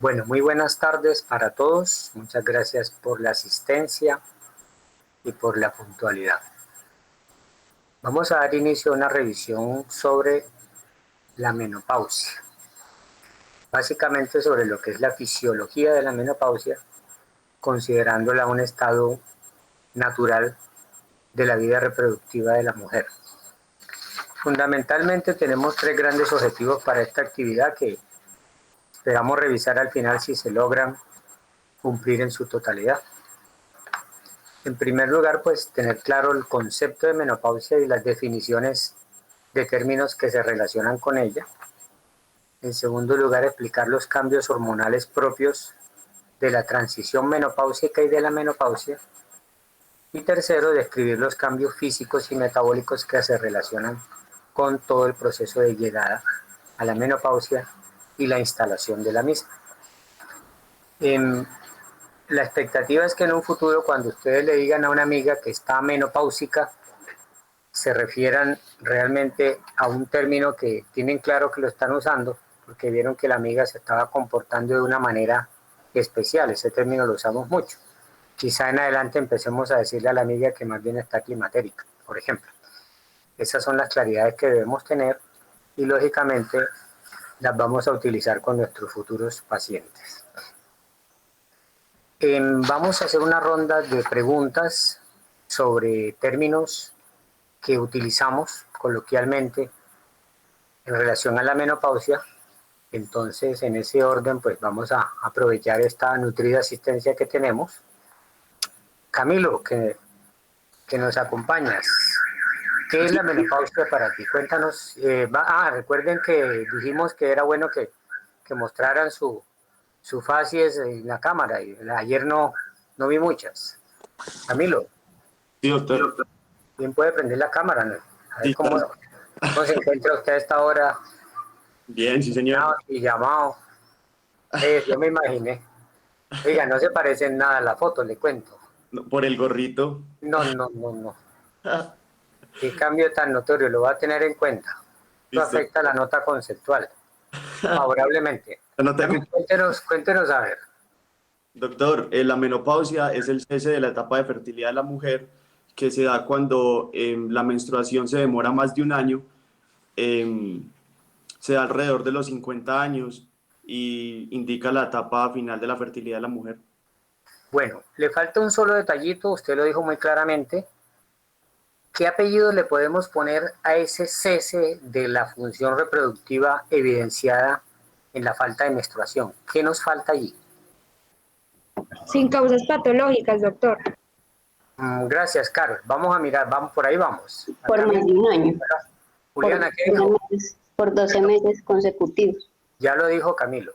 Bueno, muy buenas tardes para todos. Muchas gracias por la asistencia y por la puntualidad. Vamos a dar inicio a una revisión sobre la menopausia. Básicamente sobre lo que es la fisiología de la menopausia, considerándola un estado natural de la vida reproductiva de la mujer. Fundamentalmente tenemos tres grandes objetivos para esta actividad que esperamos revisar al final si se logran cumplir en su totalidad. En primer lugar, pues tener claro el concepto de menopausia y las definiciones de términos que se relacionan con ella. En segundo lugar, explicar los cambios hormonales propios de la transición menopáusica y de la menopausia. Y tercero, describir los cambios físicos y metabólicos que se relacionan con todo el proceso de llegada a la menopausia y la instalación de la misma. La expectativa es que en un futuro, cuando ustedes le digan a una amiga que está menopáusica, se refieran realmente a un término que tienen claro que lo están usando, porque vieron que la amiga se estaba comportando de una manera especial. Ese término lo usamos mucho. Quizá en adelante empecemos a decirle a la amiga que más bien está climatérica, por ejemplo. Esas son las claridades que debemos tener y lógicamente las vamos a utilizar con nuestros futuros pacientes. Vamos a hacer una ronda de preguntas sobre términos que utilizamos coloquialmente en relación a la menopausia. Entonces, en ese orden, pues vamos a aprovechar esta nutrida asistencia que tenemos. Camilo, que nos acompañas. ¿Qué es la menopausia para ti? Cuéntanos. Recuerden que dijimos que era bueno que mostraran su facies en la cámara. Y ayer no vi muchas. Camilo, Sí, doctor. ¿quién puede prender la cámara? ¿No? A ver Sí, cómo se encuentra usted a esta hora. bien, sí, señor. Y llamado. Yo me imaginé. Oiga, no se parece en nada a la foto, le cuento. No, por el gorrito. No. Qué cambio tan notorio, lo va a tener en cuenta. Esto Listo. afecta la nota conceptual favorablemente. No te También cuéntenos a ver. Doctor, la menopausia es el cese de la etapa de fertilidad de la mujer que se da cuando la menstruación se demora más de un año, se da alrededor de los 50 años y indica la etapa final de la fertilidad de la mujer. Bueno, le falta un solo detallito, usted lo dijo muy claramente. ¿Qué apellido le podemos poner a ese cese de la función reproductiva evidenciada en la falta de menstruación? ¿Qué nos falta allí? Sin causas patológicas, doctor. Gracias, Carol. Vamos a mirar, vamos, por ahí vamos. Por Acá más de mismo. un año, Juliana, ¿qué dijo? por 12 meses consecutivos. Ya lo dijo Camilo.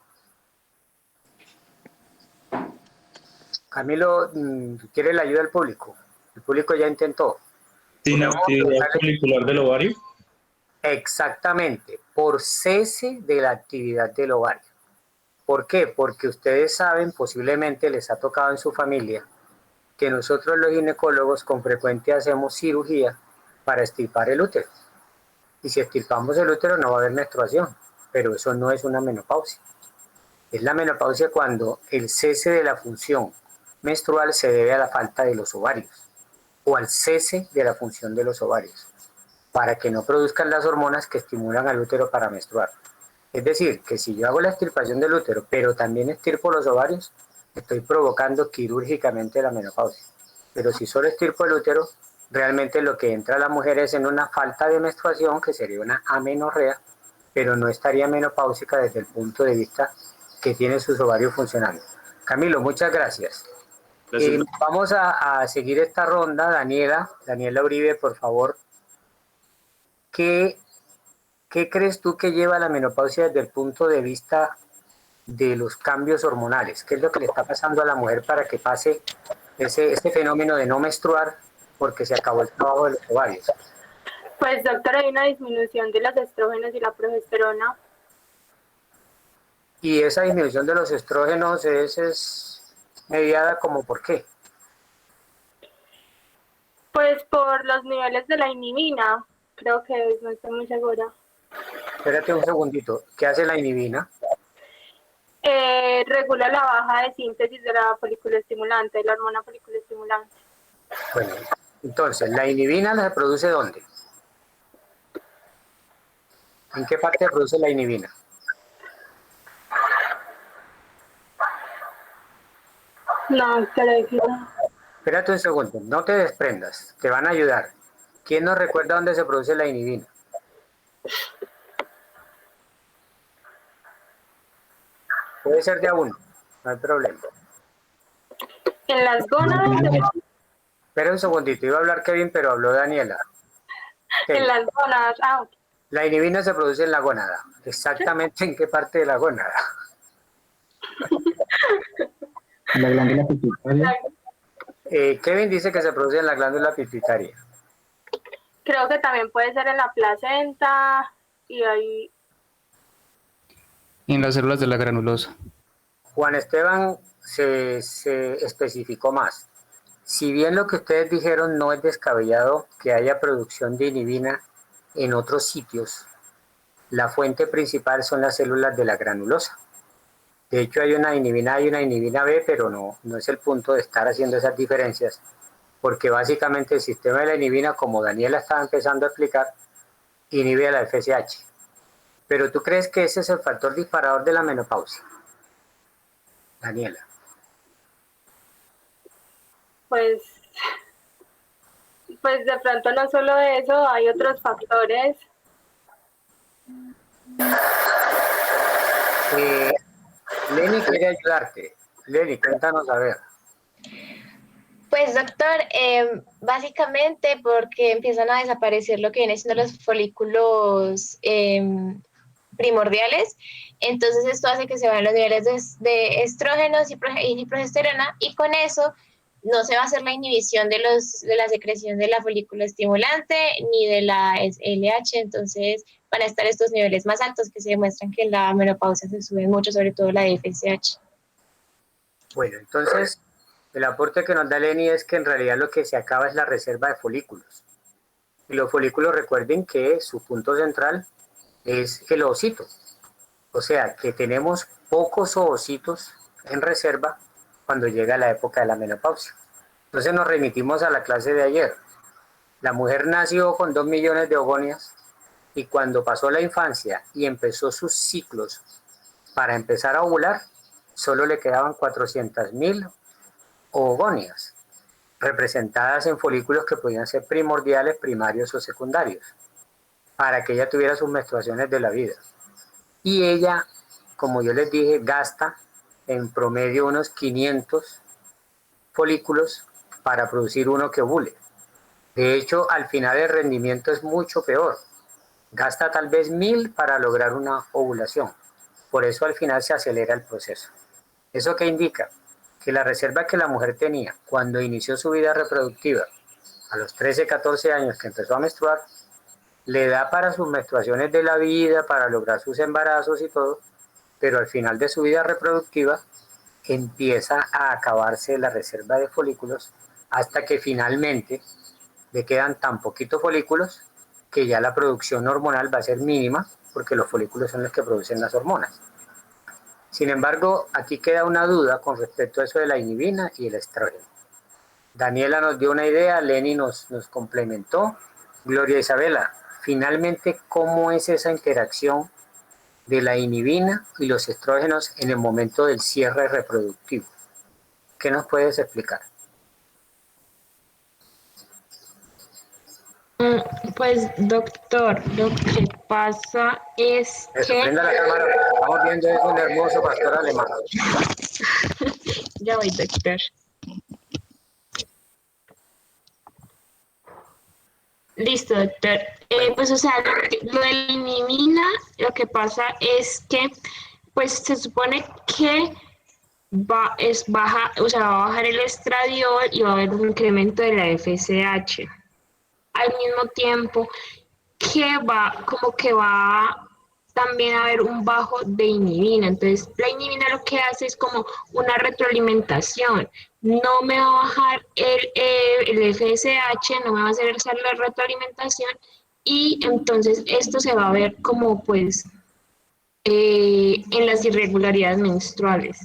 Camilo, ¿quiere la ayuda del público? El público ya intentó. Sin Vamos a actividad preguntarle folicular del ovario. exactamente, por cese de la actividad del ovario. ¿Por qué? Porque ustedes saben, posiblemente les ha tocado en su familia, que nosotros los ginecólogos con frecuencia hacemos cirugía para extirpar el útero. Y si extirpamos el útero no va a haber menstruación, pero eso no es una menopausia. Es la menopausia cuando el cese de la función menstrual se debe a la falta de los ovarios o al cese de la función de los ovarios, para que no produzcan las hormonas que estimulan al útero para menstruar. Es decir, que si yo hago la extirpación del útero, pero también extirpo los ovarios, estoy provocando quirúrgicamente la menopausia. Pero si solo extirpo el útero, realmente lo que entra a la mujer es en una falta de menstruación, que sería una amenorrea, pero no estaría menopáusica desde el punto de vista que tiene sus ovarios funcionando. Camilo, muchas gracias. Gracias, Vamos a seguir esta ronda. Daniela Uribe, por favor. ¿Qué crees tú que lleva a la menopausia desde el punto de vista de los cambios hormonales? ¿Qué es lo que le está pasando a la mujer para que pase este fenómeno de no menstruar porque se acabó el trabajo de los ovarios? Pues, doctor, hay una disminución de los estrógenos y la progesterona. Y esa disminución de los estrógenos es mediada como por qué. Pues por los niveles de la inhibina, creo que es, no estoy muy segura. Espérate un segundito. ¿Qué hace la inhibina? regula la baja de síntesis de la folículo estimulante, de la hormona folículo estimulante. Bueno, entonces, ¿la inhibina se produce dónde? ¿En qué parte se produce la inhibina? No, creo que no. Espérate un segundo, no te desprendas, te van a ayudar. ¿Quién nos recuerda dónde se produce la inhibina? Puede ser de a uno, no hay problema. En las gónadas, Espera un segundito, iba a hablar Kevin, pero habló Daniela. en las gónadas, ok. La inhibina se produce en la gónada. ¿Exactamente en qué parte de la gónada? La glándula pituitaria. Kevin dice que se produce en la glándula pituitaria. Creo que también puede ser en la placenta y ahí. Y en las células de la granulosa. Juan Esteban se especificó más. Si bien lo que ustedes dijeron no es descabellado que haya producción de inhibina en otros sitios, la fuente principal son las células de la granulosa. De hecho hay una inhibina A y una inhibina B, pero no es el punto de estar haciendo esas diferencias, porque básicamente el sistema de la inhibina, como Daniela estaba empezando a explicar, inhibe a la FSH. Pero ¿tú crees que ese es el factor disparador de la menopausia, Daniela? Pues de pronto no solo eso, hay otros factores. Lenny quiere ayudarte. Lenny, cuéntanos a ver. Pues doctor, básicamente porque empiezan a desaparecer lo que vienen siendo los folículos primordiales, entonces esto hace que se vayan los niveles de estrógenos y progesterona, y con eso no se va a hacer la inhibición de la secreción de la folículo estimulante ni de la LH, entonces van a estar estos niveles más altos que se demuestran que en la menopausia se suben mucho, sobre todo la de FSH. Bueno, entonces el aporte que nos da Lenny es que en realidad lo que se acaba es la reserva de folículos. Y los folículos, recuerden que su punto central es el ovocito. O sea, que tenemos pocos ovocitos en reserva cuando llega la época de la menopausia. Entonces nos remitimos a la clase de ayer. La mujer nació con 2 millones de ovonias y cuando pasó la infancia y empezó sus ciclos para empezar a ovular, solo le quedaban 400.000 ovonias, representadas en folículos que podían ser primordiales, primarios o secundarios, para que ella tuviera sus menstruaciones de la vida. Y ella, como yo les dije, gasta en promedio unos 500 folículos para producir uno que ovule. De hecho, al final el rendimiento es mucho peor. Gasta tal vez 1000 para lograr una ovulación. Por eso al final se acelera el proceso. ¿Eso qué indica? Que la reserva que la mujer tenía cuando inició su vida reproductiva, a los 13, 14 años que empezó a menstruar, le da para sus menstruaciones de la vida, para lograr sus embarazos y todo, pero al final de su vida reproductiva empieza a acabarse la reserva de folículos hasta que finalmente le quedan tan poquitos folículos que ya la producción hormonal va a ser mínima, porque los folículos son los que producen las hormonas. Sin embargo, aquí queda una duda con respecto a eso de la inhibina y el estrógeno. Daniela nos dio una idea, Lenny nos complementó. Gloria Isabela, finalmente, ¿cómo es esa interacción de la inhibina y los estrógenos en el momento del cierre reproductivo? ¿Qué nos puedes explicar? Pues doctor, lo que pasa es Eso, que... prenda la cámara, estamos viendo eso, un hermoso pastor alemán. Ya voy, doctor. Listo, doctor. Pues o sea, lo de la inhibina, lo que pasa es que pues se supone que va a bajar el estradiol y va a haber un incremento de la FSH. Al mismo tiempo que va también a haber un bajo de inhibina. Entonces, la inhibina lo que hace es como una retroalimentación. No me va a bajar el FSH, no me va a hacer la retroalimentación, y entonces esto se va a ver como pues en las irregularidades menstruales.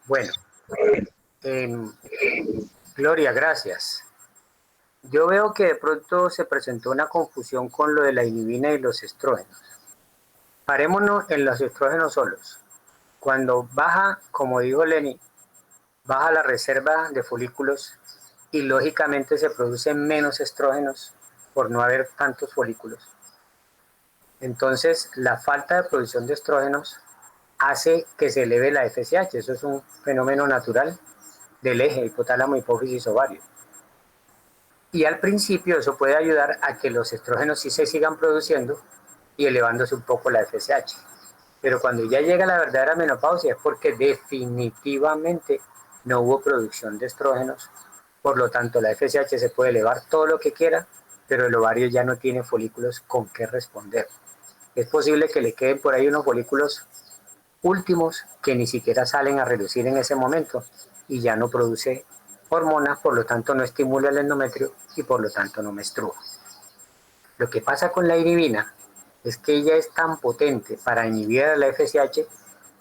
Bueno, Gloria, gracias. Yo veo que de pronto se presentó una confusión con lo de la inhibina y los estrógenos. Parémonos en los estrógenos solos. Cuando baja, como dijo Lenny, baja la reserva de folículos y lógicamente se producen menos estrógenos por no haber tantos folículos. Entonces, la falta de producción de estrógenos hace que se eleve la FSH. Eso es un fenómeno natural del eje hipotálamo, hipófisis, ovario. Y al principio eso puede ayudar a que los estrógenos sí se sigan produciendo y elevándose un poco la FSH. Pero cuando ya llega la verdadera menopausia es porque definitivamente no hubo producción de estrógenos. Por lo tanto, la FSH se puede elevar todo lo que quiera, pero el ovario ya no tiene folículos con qué responder. Es posible que le queden por ahí unos folículos últimos que ni siquiera salen a relucir en ese momento y ya no produce hormonas, por lo tanto no estimula el endometrio y por lo tanto no menstrua. Lo que pasa con la inhibina es que ella es tan potente para inhibir a la FSH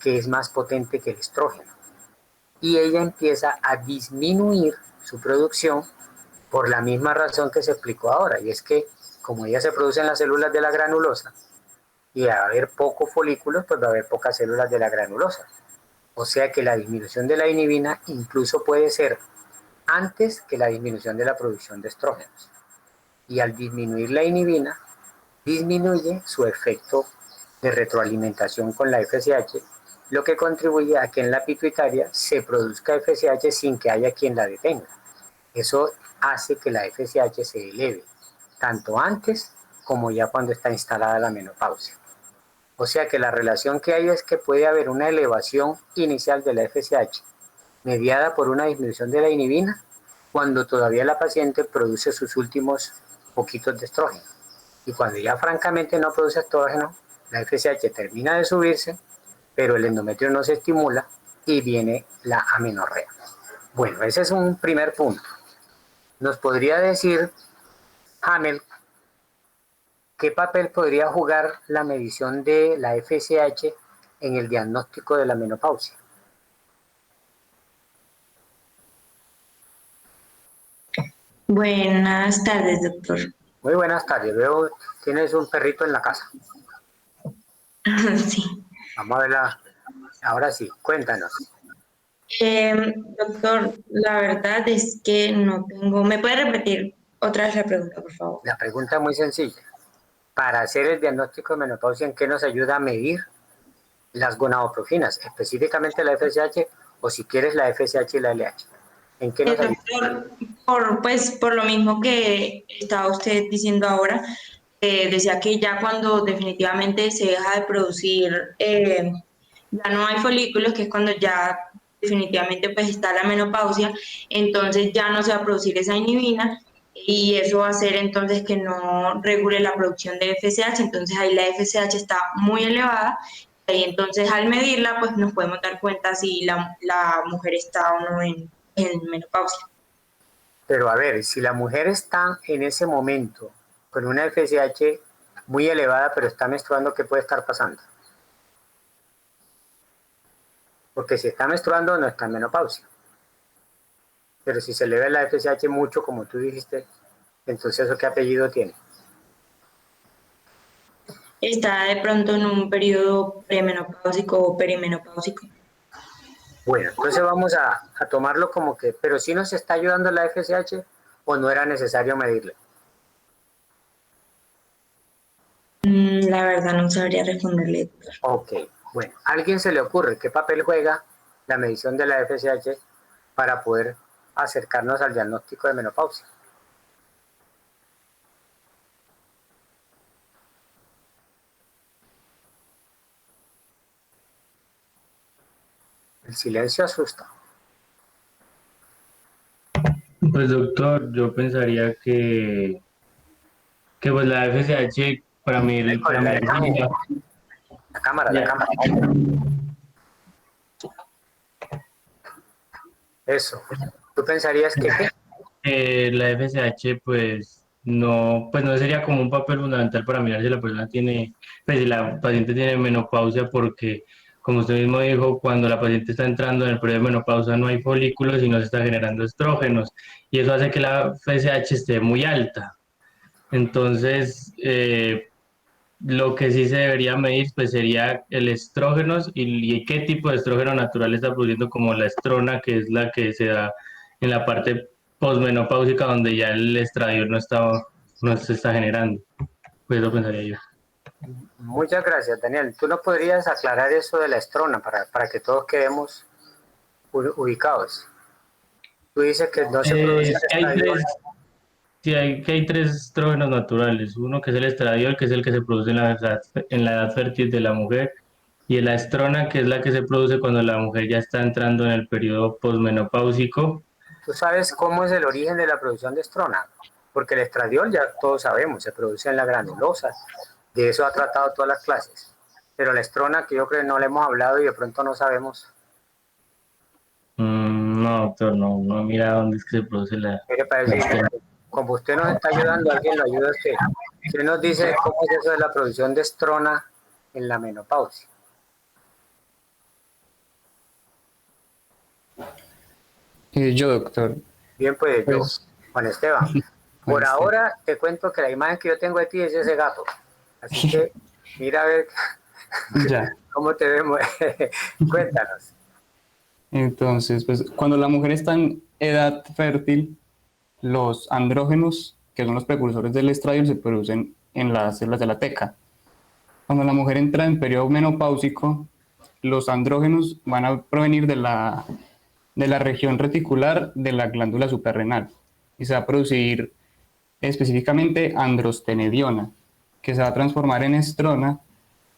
que es más potente que el estrógeno. Y ella empieza a disminuir su producción por la misma razón que se explicó ahora, y es que como ella se produce en las células de la granulosa, y va a haber pocos folículos, pues va a haber pocas células de la granulosa. O sea que la disminución de la inhibina incluso puede ser antes que la disminución de la producción de estrógenos. Y al disminuir la inhibina, disminuye su efecto de retroalimentación con la FSH, lo que contribuye a que en la pituitaria se produzca FSH sin que haya quien la detenga. Eso hace que la FSH se eleve, tanto antes como ya cuando está instalada la menopausia. O sea que la relación que hay es que puede haber una elevación inicial de la FSH mediada por una disminución de la inhibina cuando todavía la paciente produce sus últimos poquitos de estrógeno. Y cuando ya francamente no produce estrógeno, la FSH termina de subirse, pero el endometrio no se estimula y viene la amenorrea. Bueno, ese es un primer punto. Nos podría decir, Hamel, ¿qué papel podría jugar la medición de la FSH en el diagnóstico de la menopausia? Buenas tardes, doctor. Muy buenas tardes. Veo que tienes un perrito en la casa. Sí. Vamos a verla. Ahora sí, cuéntanos. Doctor, la verdad es que no tengo... ¿Me puede repetir otra vez la pregunta, por favor? La pregunta es muy sencilla. Para hacer el diagnóstico de menopausia, ¿en qué nos ayuda a medir las gonadotrofinas? Específicamente la FSH o si quieres la FSH y la LH. ¿En qué nos ayuda? Doctor, por lo mismo que estaba usted diciendo ahora, decía que ya cuando definitivamente se deja de producir, ya no hay folículos, que es cuando ya definitivamente pues está la menopausia, entonces ya no se va a producir esa inhibina y eso va a hacer entonces que no regule la producción de FSH, entonces ahí la FSH está muy elevada y entonces al medirla pues nos podemos dar cuenta si la mujer está o no en menopausia. Pero a ver, si la mujer está en ese momento con una FSH muy elevada pero está menstruando, ¿qué puede estar pasando? Porque si está menstruando no está en menopausia. Pero si se eleva la FSH mucho, como tú dijiste, entonces ¿eso qué apellido tiene? Está de pronto en un periodo premenopáusico o perimenopáusico. Bueno, entonces vamos a tomarlo como que, pero si nos está ayudando la FSH o no era necesario medirle. La verdad no sabría responderle. Ok, bueno, ¿a alguien se le ocurre qué papel juega la medición de la FSH para poder acercarnos al diagnóstico de menopausia? El silencio asusta. Pues doctor, yo pensaría que pues la FSH para mí La cámara. Eso. ¿Tú pensarías que la FSH pues no, pues no sería como un papel fundamental para mirar si la persona tiene, pues si la paciente tiene menopausia, porque como usted mismo dijo, cuando la paciente está entrando en el periodo de menopausia no hay folículos y no se está generando estrógenos, y eso hace que la FSH esté muy alta. Entonces, lo que sí se debería medir pues sería el estrógenos y qué tipo de estrógeno natural está produciendo, como la estrona, que es la que se da en la parte posmenopáusica donde ya el estradiol no se está generando. Pues eso pensaría yo. Muchas gracias, Daniel. ¿Tú nos podrías aclarar eso de la estrona para que todos quedemos ubicados? Tú dices que no se produce Es que hay estradiol. sí, que hay tres estrógenos naturales. Uno que es el estradiol, que es el que se produce en la edad fértil de la mujer, y la estrona, que es la que se produce cuando la mujer ya está entrando en el periodo posmenopáusico. ¿Tú sabes cómo es el origen de la producción de estrona? Porque el estradiol ya todos sabemos, se produce en la granulosa. De eso ha tratado todas las clases. Pero la estrona, que yo creo que no le hemos hablado y de pronto no sabemos. No, doctor, no mira dónde es que se produce Mire, para decir, estrona. como usted nos está ayudando, alguien lo ayuda a usted. Usted nos dice cómo es eso de la producción de estrona en la menopausia. Yo, doctor. Bien, pues yo, Pues, Juan Esteban. Por ahora te cuento que la imagen que yo tengo de ti es ese gato. Así que mira a ver ya. cómo te vemos. Cuéntanos. Entonces, pues cuando la mujer está en edad fértil, los andrógenos, que son los precursores del estradiol, se producen en las células de la teca. Cuando la mujer entra en periodo menopáusico, los andrógenos van a provenir de la región reticular de la glándula suprarrenal y se va a producir específicamente androstenediona, que se va a transformar en estrona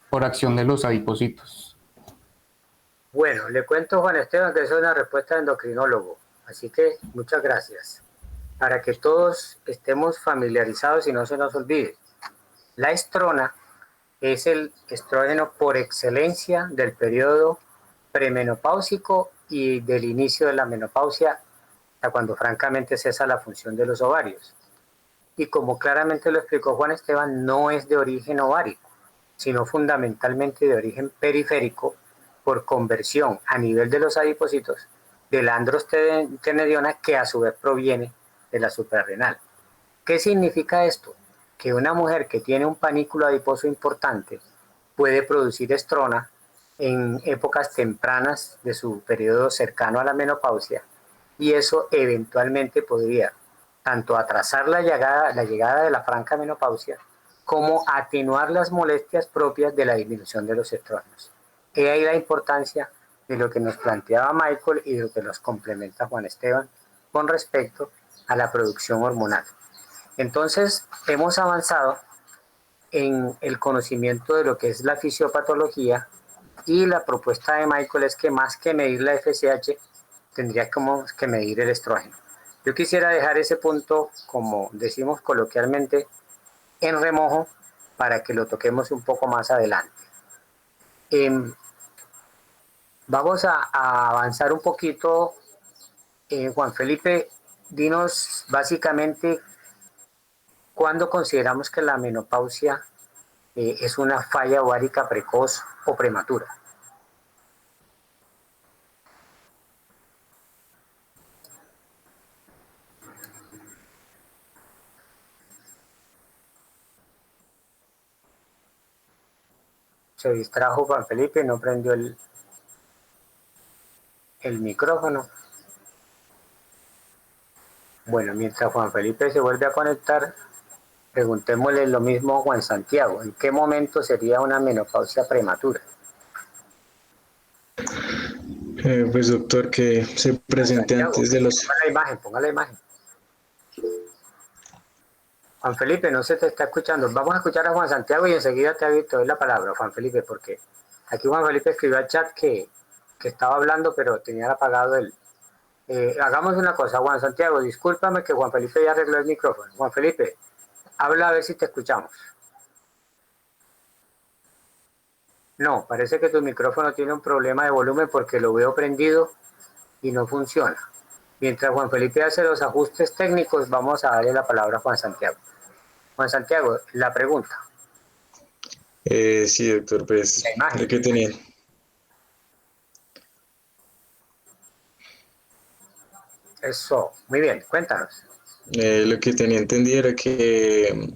por acción de los adipocitos. Bueno, le cuento, Juan Esteban, que eso es una respuesta de endocrinólogo. Así que muchas gracias. Para que todos estemos familiarizados y no se nos olvide. La estrona es el estrógeno por excelencia del periodo premenopáusico y del inicio de la menopausia, hasta cuando francamente cesa la función de los ovarios. Y como claramente lo explicó Juan Esteban, no es de origen ovárico, sino fundamentalmente de origen periférico por conversión a nivel de los adipocitos de la androstenediona, que a su vez proviene de la suprarrenal. ¿Qué significa esto? Que una mujer que tiene un panículo adiposo importante puede producir estrona en épocas tempranas de su periodo cercano a la menopausia, y eso eventualmente podría tanto atrasar la llegada de la franca menopausia como atenuar las molestias propias de la disminución de los estrógenos. He ahí la importancia de lo que nos planteaba Michael y de lo que nos complementa Juan Esteban con respecto a la producción hormonal. Entonces, hemos avanzado en el conocimiento de lo que es la fisiopatología, y la propuesta de Michael es que más que medir la FSH, tendría que medir el estrógeno. Yo quisiera dejar ese punto, como decimos coloquialmente, en remojo para que lo toquemos un poco más adelante. Vamos a avanzar un poquito. Juan Felipe, dinos básicamente cuándo consideramos que la menopausia es una falla ovárica precoz o prematura. Se distrajo Juan Felipe, no prendió el micrófono. Bueno, mientras Juan Felipe se vuelve a conectar, preguntémosle lo mismo a Juan Santiago. ¿En qué momento sería una menopausia prematura? Pues doctor, que se presente antes de los... Ponga la imagen. Juan Felipe, no se te está escuchando. Vamos a escuchar a Juan Santiago y enseguida te doy la palabra, Juan Felipe, porque aquí Juan Felipe escribió al chat que estaba hablando, pero tenía apagado el... hagamos una cosa, Juan Santiago, discúlpame que Juan Felipe ya arregló el micrófono. Juan Felipe, habla a ver si te escuchamos. No, parece que tu micrófono tiene un problema de volumen porque lo veo prendido y no funciona. Mientras Juan Felipe hace los ajustes técnicos, vamos a darle la palabra a Juan Santiago. Juan Santiago, la pregunta, Sí, doctor, pues la imagen. lo que tenía, Eso, muy bien, cuéntanos. lo que tenía entendido era que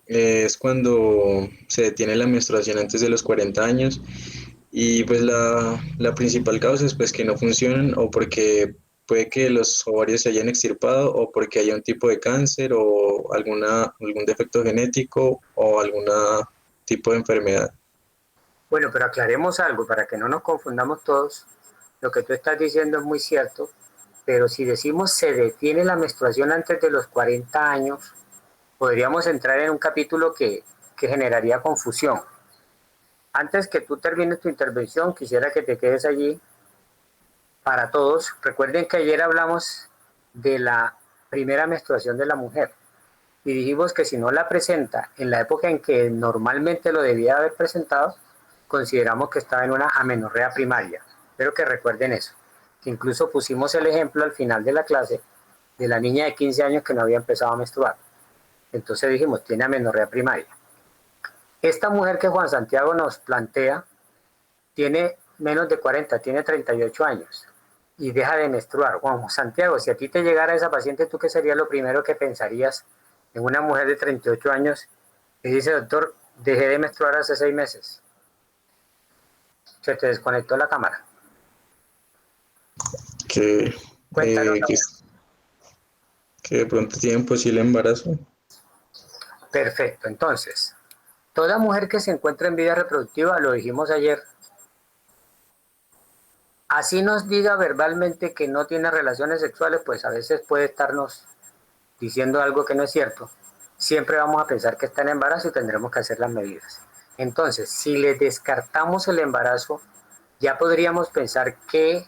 es cuando se detiene la menstruación antes de los 40 años y pues la principal causa es pues que no funcionan o porque puede que los ovarios se hayan extirpado o porque haya un tipo de cáncer o algún defecto genético o algún tipo de enfermedad. Bueno, pero aclaremos algo para que no nos confundamos todos. Lo que tú estás diciendo es muy cierto, pero si decimos se detiene la menstruación antes de los 40 años, podríamos entrar en un capítulo que generaría confusión. Antes que tú termines tu intervención, quisiera que te quedes allí para todos. Recuerden que ayer hablamos de la primera menstruación de la mujer y dijimos que si no la presenta en la época en que normalmente lo debía haber presentado, consideramos que estaba en una amenorrea primaria. Espero que recuerden eso. Que incluso pusimos el ejemplo al final de la clase de la niña de 15 años que no había empezado a menstruar. Entonces dijimos, tiene amenorrea primaria. Esta mujer que Juan Santiago nos plantea tiene menos de 40, tiene 38 años y deja de menstruar. Juan Santiago, si a ti te llegara esa paciente, ¿tú qué sería lo primero que pensarías en una mujer de 38 años que dice, doctor, dejé de menstruar hace 6 meses? Se te desconectó la cámara. Que, Cuéntanos. eh, que, que de pronto tienen posible embarazo. Perfecto, entonces, toda mujer que se encuentra en vida reproductiva, lo dijimos ayer, así nos diga verbalmente que no tiene relaciones sexuales, pues a veces puede estarnos diciendo algo que no es cierto. Siempre vamos a pensar que está en embarazo y tendremos que hacer las medidas. Entonces, si le descartamos el embarazo, ya podríamos pensar que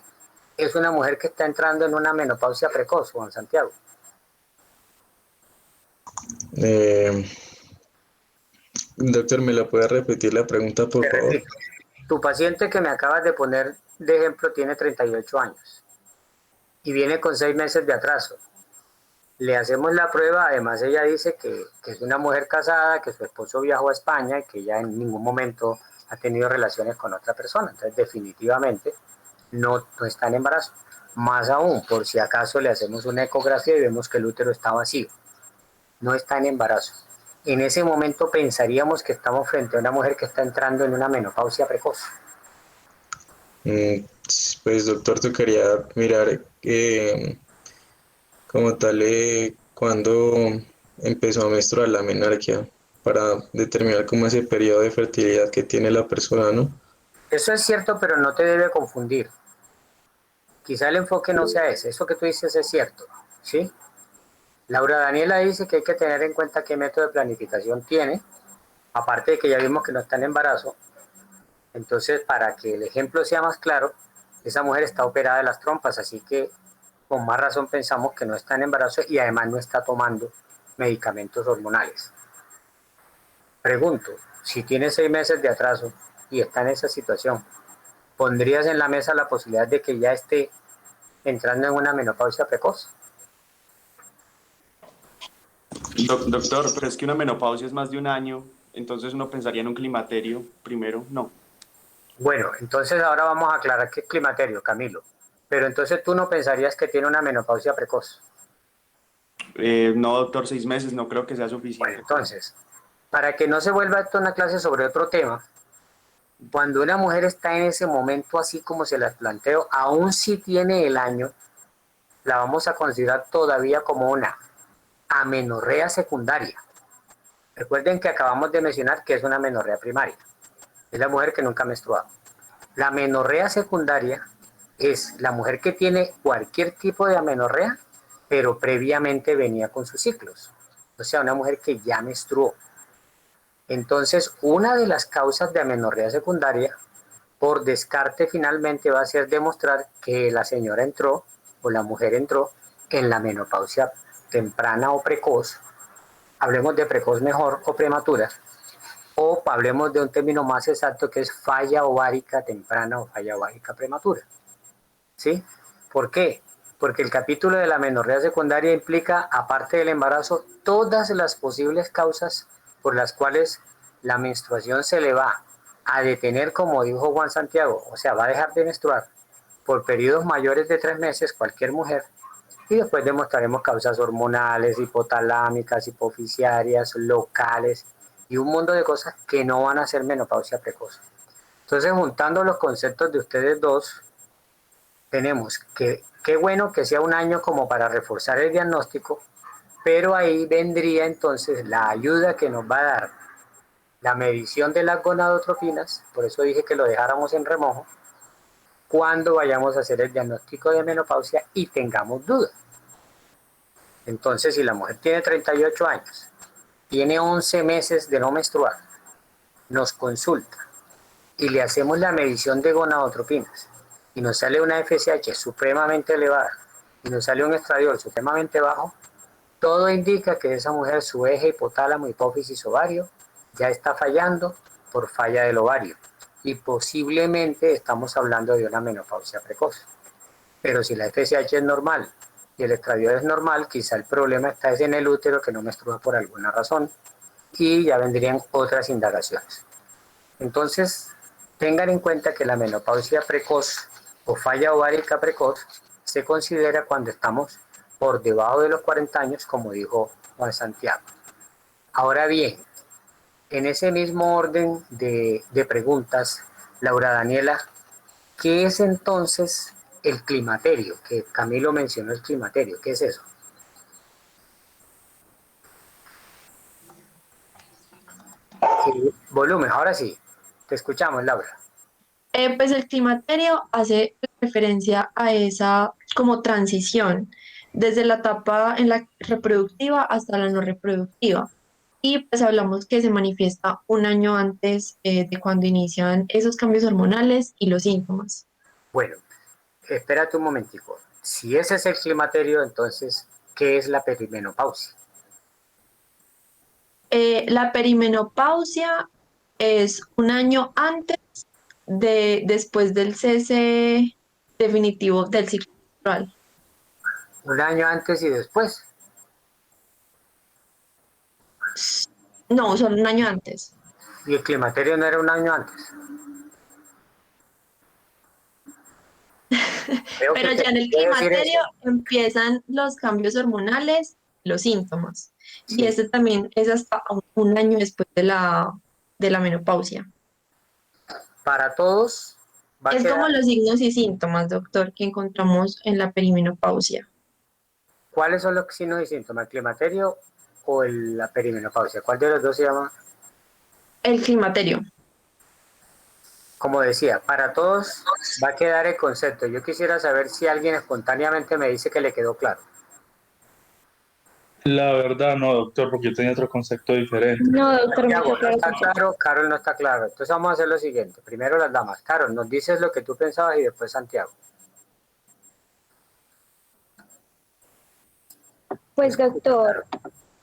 es una mujer que está entrando en una menopausia precoz, Juan Santiago. Eh, Doctor, ¿me la puede repetir la pregunta, por Te favor? repito, tu paciente que me acabas de poner de ejemplo tiene 38 años y viene con 6 meses de atraso. Le hacemos la prueba, además ella dice que es una mujer casada, que su esposo viajó a España y que ella en ningún momento ha tenido relaciones con otra persona. Entonces definitivamente no está en embarazo. Más aún, por si acaso le hacemos una ecografía y vemos que el útero está vacío. No está en embarazo. En ese momento pensaríamos que estamos frente a una mujer que está entrando en una menopausia precoz. Mm, Pues doctor, tocaría mirar como tal cuándo empezó a menstruar la menarquia para determinar cómo ese periodo de fertilidad que tiene la persona, ¿no? Eso es cierto, pero no te debe confundir. Quizá el enfoque no sea ese. Eso que tú dices es cierto, ¿sí? Laura Daniela dice que hay que tener en cuenta qué método de planificación tiene, aparte de que ya vimos que no está en embarazo. Entonces, para que el ejemplo sea más claro, esa mujer está operada de las trompas, así que con más razón pensamos que no está en embarazo y además no está tomando medicamentos hormonales. Pregunto, si tiene 6 meses de atraso y está en esa situación, ¿pondrías en la mesa la posibilidad de que ya esté entrando en una menopausia precoz? Doctor, pero es que una menopausia es más de un año, entonces uno pensaría en un climaterio primero, no. Bueno, entonces ahora vamos a aclarar qué es climaterio, Camilo. Pero entonces tú no pensarías que tiene una menopausia precoz. No, doctor, 6 meses no creo que sea Bueno, suficiente. entonces, para que no se vuelva esto una clase sobre otro tema, cuando una mujer está en ese momento así como se las planteo, aún si tiene el año, la vamos a considerar todavía como una amenorrea secundaria. Recuerden que acabamos de mencionar que es una amenorrea primaria. Es la mujer que nunca ha menstruado. La amenorrea secundaria es la mujer que tiene cualquier tipo de amenorrea, pero previamente venía con sus ciclos. O sea, una mujer que ya menstruó. Entonces, una de las causas de amenorrea secundaria, por descarte finalmente, va a ser demostrar que la señora entró o la mujer entró en la menopausia temprana o precoz. Hablemos de precoz mejor o prematura. O hablemos de un término más exacto que es falla ovárica temprana o falla ovárica prematura. ¿Sí? ¿Por qué? porque el capítulo de la menorrea secundaria implica, aparte del embarazo, todas las posibles causas por las cuales la menstruación se le va a detener, como dijo Juan Santiago, o sea, va a dejar de menstruar por periodos mayores de 3 meses cualquier mujer, y después demostraremos causas hormonales, hipotalámicas, hipofisiarias, locales, y un mundo de cosas que no van a ser menopausia precoz. Entonces, juntando los conceptos de ustedes dos, tenemos que qué bueno que sea un año como para reforzar el diagnóstico, pero ahí vendría entonces la ayuda que nos va a dar la medición de las gonadotropinas, por eso dije que lo dejáramos en remojo, cuando vayamos a hacer el diagnóstico de menopausia y tengamos dudas. Entonces, si la mujer tiene 38 años, tiene 11 meses de no menstruar, nos consulta y le hacemos la medición de gonadotropinas y nos sale una FSH supremamente elevada y nos sale un estradiol supremamente bajo, todo indica que esa mujer, su eje hipotálamo, hipófisis, ovario, ya está fallando por falla del ovario y posiblemente estamos hablando de una menopausia precoz. Pero si la FSH es normal y el estradiol es normal, quizá el problema está en el útero que no menstrua por alguna razón y ya vendrían otras indagaciones. Entonces, tengan en cuenta que la menopausia precoz o falla ovárica precoz se considera cuando estamos por debajo de los 40 años, como dijo Juan Santiago. Ahora bien, en ese mismo orden de preguntas, Laura Daniela, ¿qué es entonces el climaterio? Que Camilo mencionó el climaterio, ¿qué es eso? Volumen, ahora sí, te escuchamos, Laura. Pues el climaterio hace referencia a esa como transición desde la etapa en la reproductiva hasta la no reproductiva. Y pues hablamos que se manifiesta un año antes de cuando inician esos cambios hormonales y los síntomas. Bueno, espérate un momentico. Si ese es el climaterio, entonces, ¿qué es la perimenopausia? La perimenopausia es un año antes después del cese definitivo del ciclo menstrual. ¿Un año antes y después? No, solo un año antes. ¿Y el climaterio no era un año antes? Pero ya en el climaterio empiezan los cambios hormonales, los síntomas. Sí. Y este también es hasta un año después de la menopausia. Para todos. Es como los signos y síntomas, doctor, que encontramos en la perimenopausia. ¿Cuáles son los signos y síntomas? ¿El climaterio o la perimenopausia? ¿Cuál de los dos se llama? El climaterio. Como decía, para todos va a quedar el concepto. Yo quisiera saber si alguien espontáneamente me dice que le quedó claro. La verdad no, doctor, porque yo tenía otro concepto diferente. No, doctor, no está claro, Carol no está claro. Entonces vamos a hacer lo siguiente. Primero las damas. Carol, nos dices lo que tú pensabas y después Santiago. Pues doctor,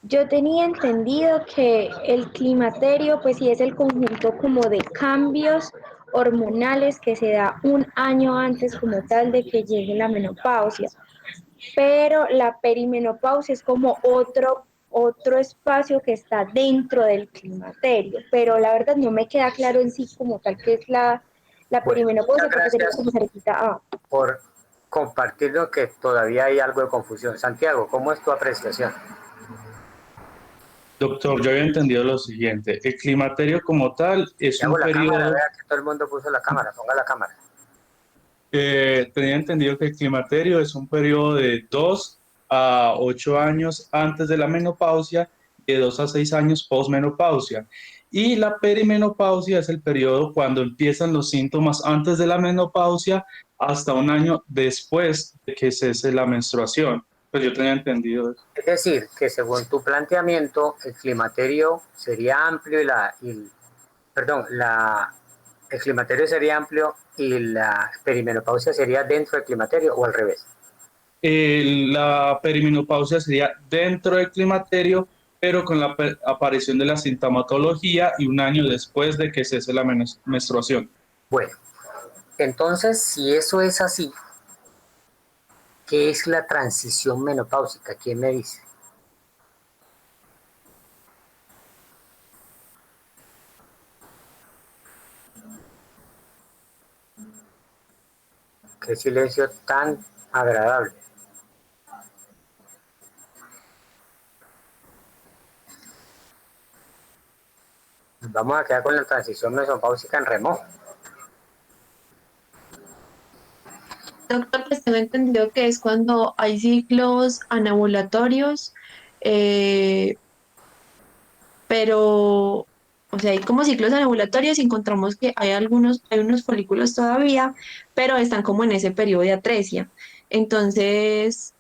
yo tenía entendido que el climaterio pues sí es el conjunto como de cambios hormonales que se da un año antes como tal de que llegue la menopausia, pero la perimenopausia es como otro espacio que está dentro del climaterio, pero la verdad no me queda claro en sí como tal que es la perimenopausia, porque sería como cerquita a... Por compartirlo, que todavía hay algo de confusión. Santiago, ¿cómo es tu apreciación? Doctor, yo había entendido lo siguiente. El climaterio como tal es un periodo... Cámara, vea que todo el mundo puso la cámara, ponga la cámara. Tenía entendido que el climaterio es un periodo de 2 a 8 años antes de la menopausia y de 2 a 6 años posmenopausia. Y la perimenopausia es el periodo cuando empiezan los síntomas antes de la menopausia hasta un año después de que cese la menstruación. Pues yo tenía entendido eso. Es decir, que según tu planteamiento, el climaterio sería amplio el climaterio sería amplio y la perimenopausia sería dentro del climaterio, o al revés. La perimenopausia sería dentro del climaterio, pero con la aparición de la sintomatología y un año después de que cese la menstruación. Bueno, entonces si eso es así, ¿Qué es la transición menopáusica? ¿Quién me dice? Qué silencio tan agradable. Nos vamos a quedar con la transición menopáusica en remojo. Doctor, pues tengo entendido que es cuando hay ciclos anovulatorios, eh, pero, o sea, hay como ciclos anovulatorios y encontramos que hay unos folículos todavía, pero están como en ese periodo de atresia. Entonces,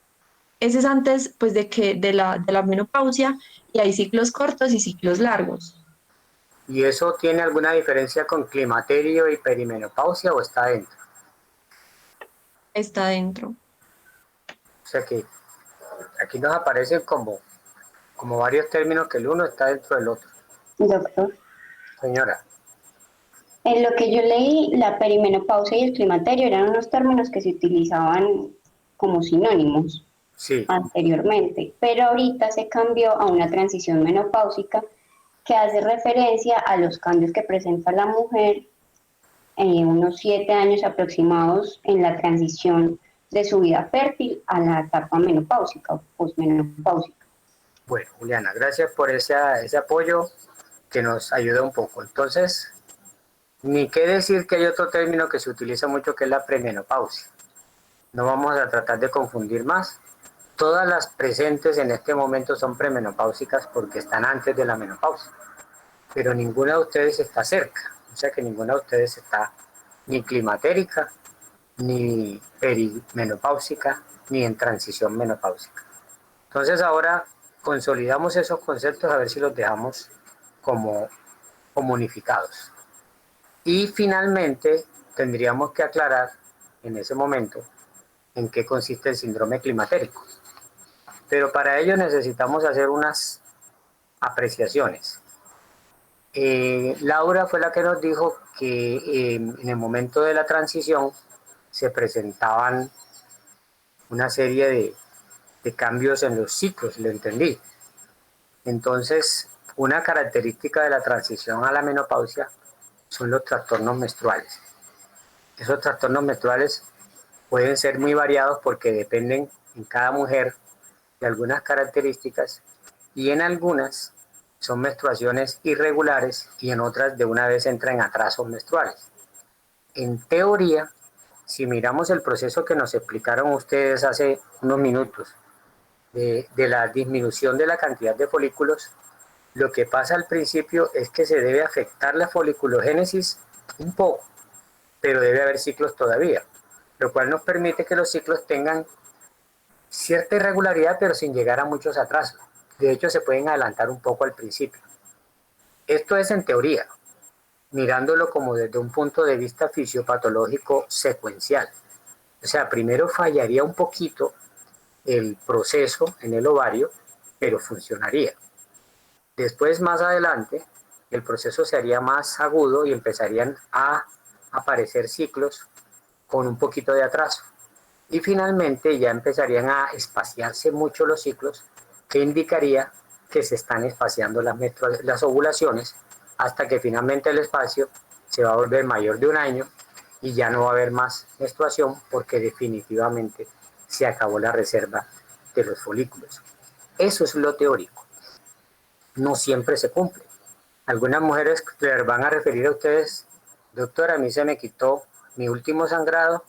ese es antes, pues, de la menopausia y hay ciclos cortos y ciclos largos. ¿Y eso tiene alguna diferencia con climaterio y perimenopausia o está dentro? Está dentro. O sea que aquí nos aparecen como varios términos que el uno está dentro del otro. Doctor, Señora, en lo que yo leí, la perimenopausia y el climaterio eran unos términos que se utilizaban como sinónimos sí, anteriormente, pero ahorita se cambió a una transición menopáusica que hace referencia a los cambios que presenta la mujer en unos 7 años aproximados en la transición de su vida fértil a la etapa menopáusica o posmenopáusica. bueno, Juliana, gracias por ese apoyo que nos ayuda un poco. Entonces, ni qué decir que hay otro término que se utiliza mucho que es la premenopausia. No vamos a tratar de confundir más. Todas las presentes en este momento son premenopáusicas porque están antes de la menopausia, pero ninguna de ustedes está cerca, o sea que ninguna de ustedes está ni climatérica, ni perimenopáusica, ni en transición menopáusica. Entonces ahora consolidamos esos conceptos a ver si los dejamos como unificados. Y finalmente tendríamos que aclarar en ese momento en qué consiste el síndrome climatérico. Pero para ello necesitamos hacer unas apreciaciones. Laura fue la que nos dijo que en el momento de la transición se presentaban una serie de cambios en los ciclos, lo entendí. Entonces, una característica de la transición a la menopausia son los trastornos menstruales. Esos trastornos menstruales pueden ser muy variados porque dependen en cada mujer de algunas características y en algunas son menstruaciones irregulares y en otras de una vez entran en atrasos menstruales. En teoría, si miramos el proceso que nos explicaron ustedes hace unos minutos de la disminución de la cantidad de folículos, lo que pasa al principio es que se debe afectar la foliculogénesis un poco, pero debe haber ciclos todavía, lo cual nos permite que los ciclos tengan cierta irregularidad, pero sin llegar a muchos atrasos. De hecho, se pueden adelantar un poco al principio. Esto es en teoría, mirándolo como desde un punto de vista fisiopatológico secuencial. O sea, primero fallaría un poquito el proceso en el ovario, pero funcionaría. Después, más adelante, el proceso se haría más agudo y empezarían a aparecer ciclos con un poquito de atraso. Y finalmente ya empezarían a espaciarse mucho los ciclos, que indicaría que se están espaciando las ovulaciones hasta que finalmente el espacio se va a volver mayor de un año y ya no va a haber más menstruación porque definitivamente se acabó la reserva de los folículos. Eso es lo teórico. No siempre se cumple. Algunas mujeres les van a referir a ustedes, doctora, a mí se me quitó mi último sangrado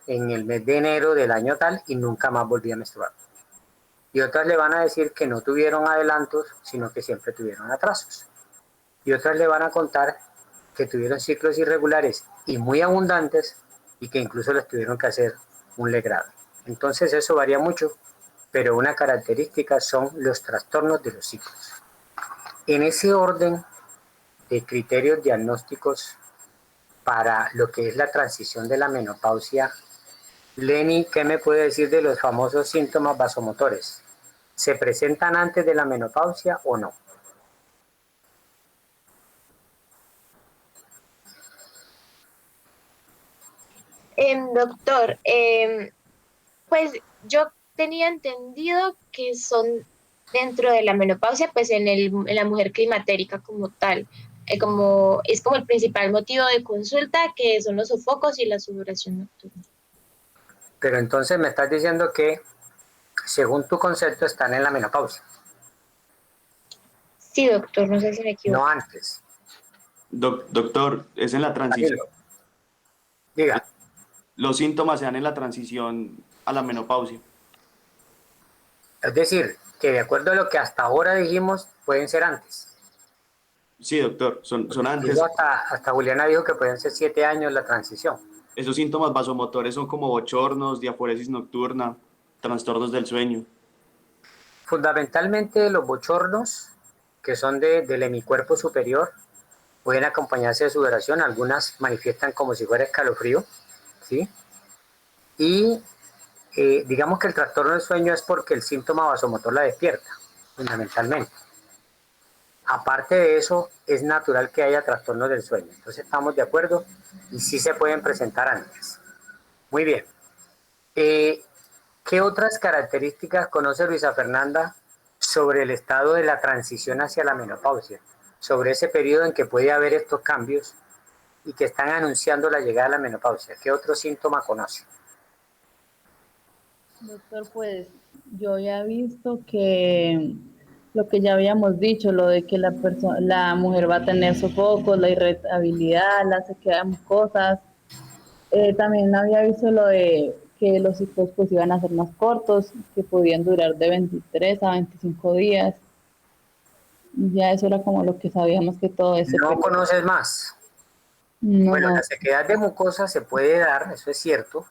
en el mes de enero del año tal y nunca más volví a menstruar. Y otras le van a decir que no tuvieron adelantos, sino que siempre tuvieron atrasos. Y otras le van a contar que tuvieron ciclos irregulares y muy abundantes y que incluso les tuvieron que hacer un legrado. Entonces eso varía mucho, pero una característica son los trastornos de los ciclos. En ese orden de criterios diagnósticos para lo que es la transición de la menopausia, Lenny, ¿qué me puede decir de los famosos síntomas vasomotores? ¿Se presentan antes de la menopausia o no? Doctor, pues yo tenía entendido que son dentro de la menopausia, pues en la mujer climatérica como tal. Es como el principal motivo de consulta, que son los sofocos y la sudoración nocturna. Pero entonces me estás diciendo que, según tu concepto, están en la menopausia. Sí, doctor, no sé si me equivoco. No antes. Doctor, es en la transición. Diga. Los síntomas se dan en la transición a la menopausia. Es decir, que de acuerdo a lo que hasta ahora dijimos, pueden ser antes. Sí, doctor, son antes. Hasta Juliana dijo que pueden ser 7 años la transición. Esos síntomas vasomotores son como bochornos, diaforesis nocturna, trastornos del sueño. Fundamentalmente los bochornos, que son del hemicuerpo superior, pueden acompañarse de sudoración. Algunas manifiestan como si fuera escalofrío, ¿sí? Y digamos que el trastorno del sueño es porque el síntoma vasomotor la despierta, fundamentalmente. Aparte de eso, es natural que haya trastornos del sueño. Entonces estamos de acuerdo y sí se pueden presentar antes. Muy bien. ¿Qué otras características conoce Luisa Fernanda sobre el estado de la transición hacia la menopausia? Sobre ese periodo en que puede haber estos cambios y que están anunciando la llegada de la menopausia. ¿Qué otro síntoma conoce? Doctor, pues yo ya he visto que lo que ya habíamos dicho, lo de que la mujer va a tener sofocos, la irritabilidad, la sequedad mucosas. También había visto lo de que los ciclos pues iban a ser más cortos, que podían durar de 23 a 25 días. Y ya eso era como lo que sabíamos que todo ese ¿No periodo. conoces más? No. Bueno, la sequedad de mucosa se puede dar, eso es cierto.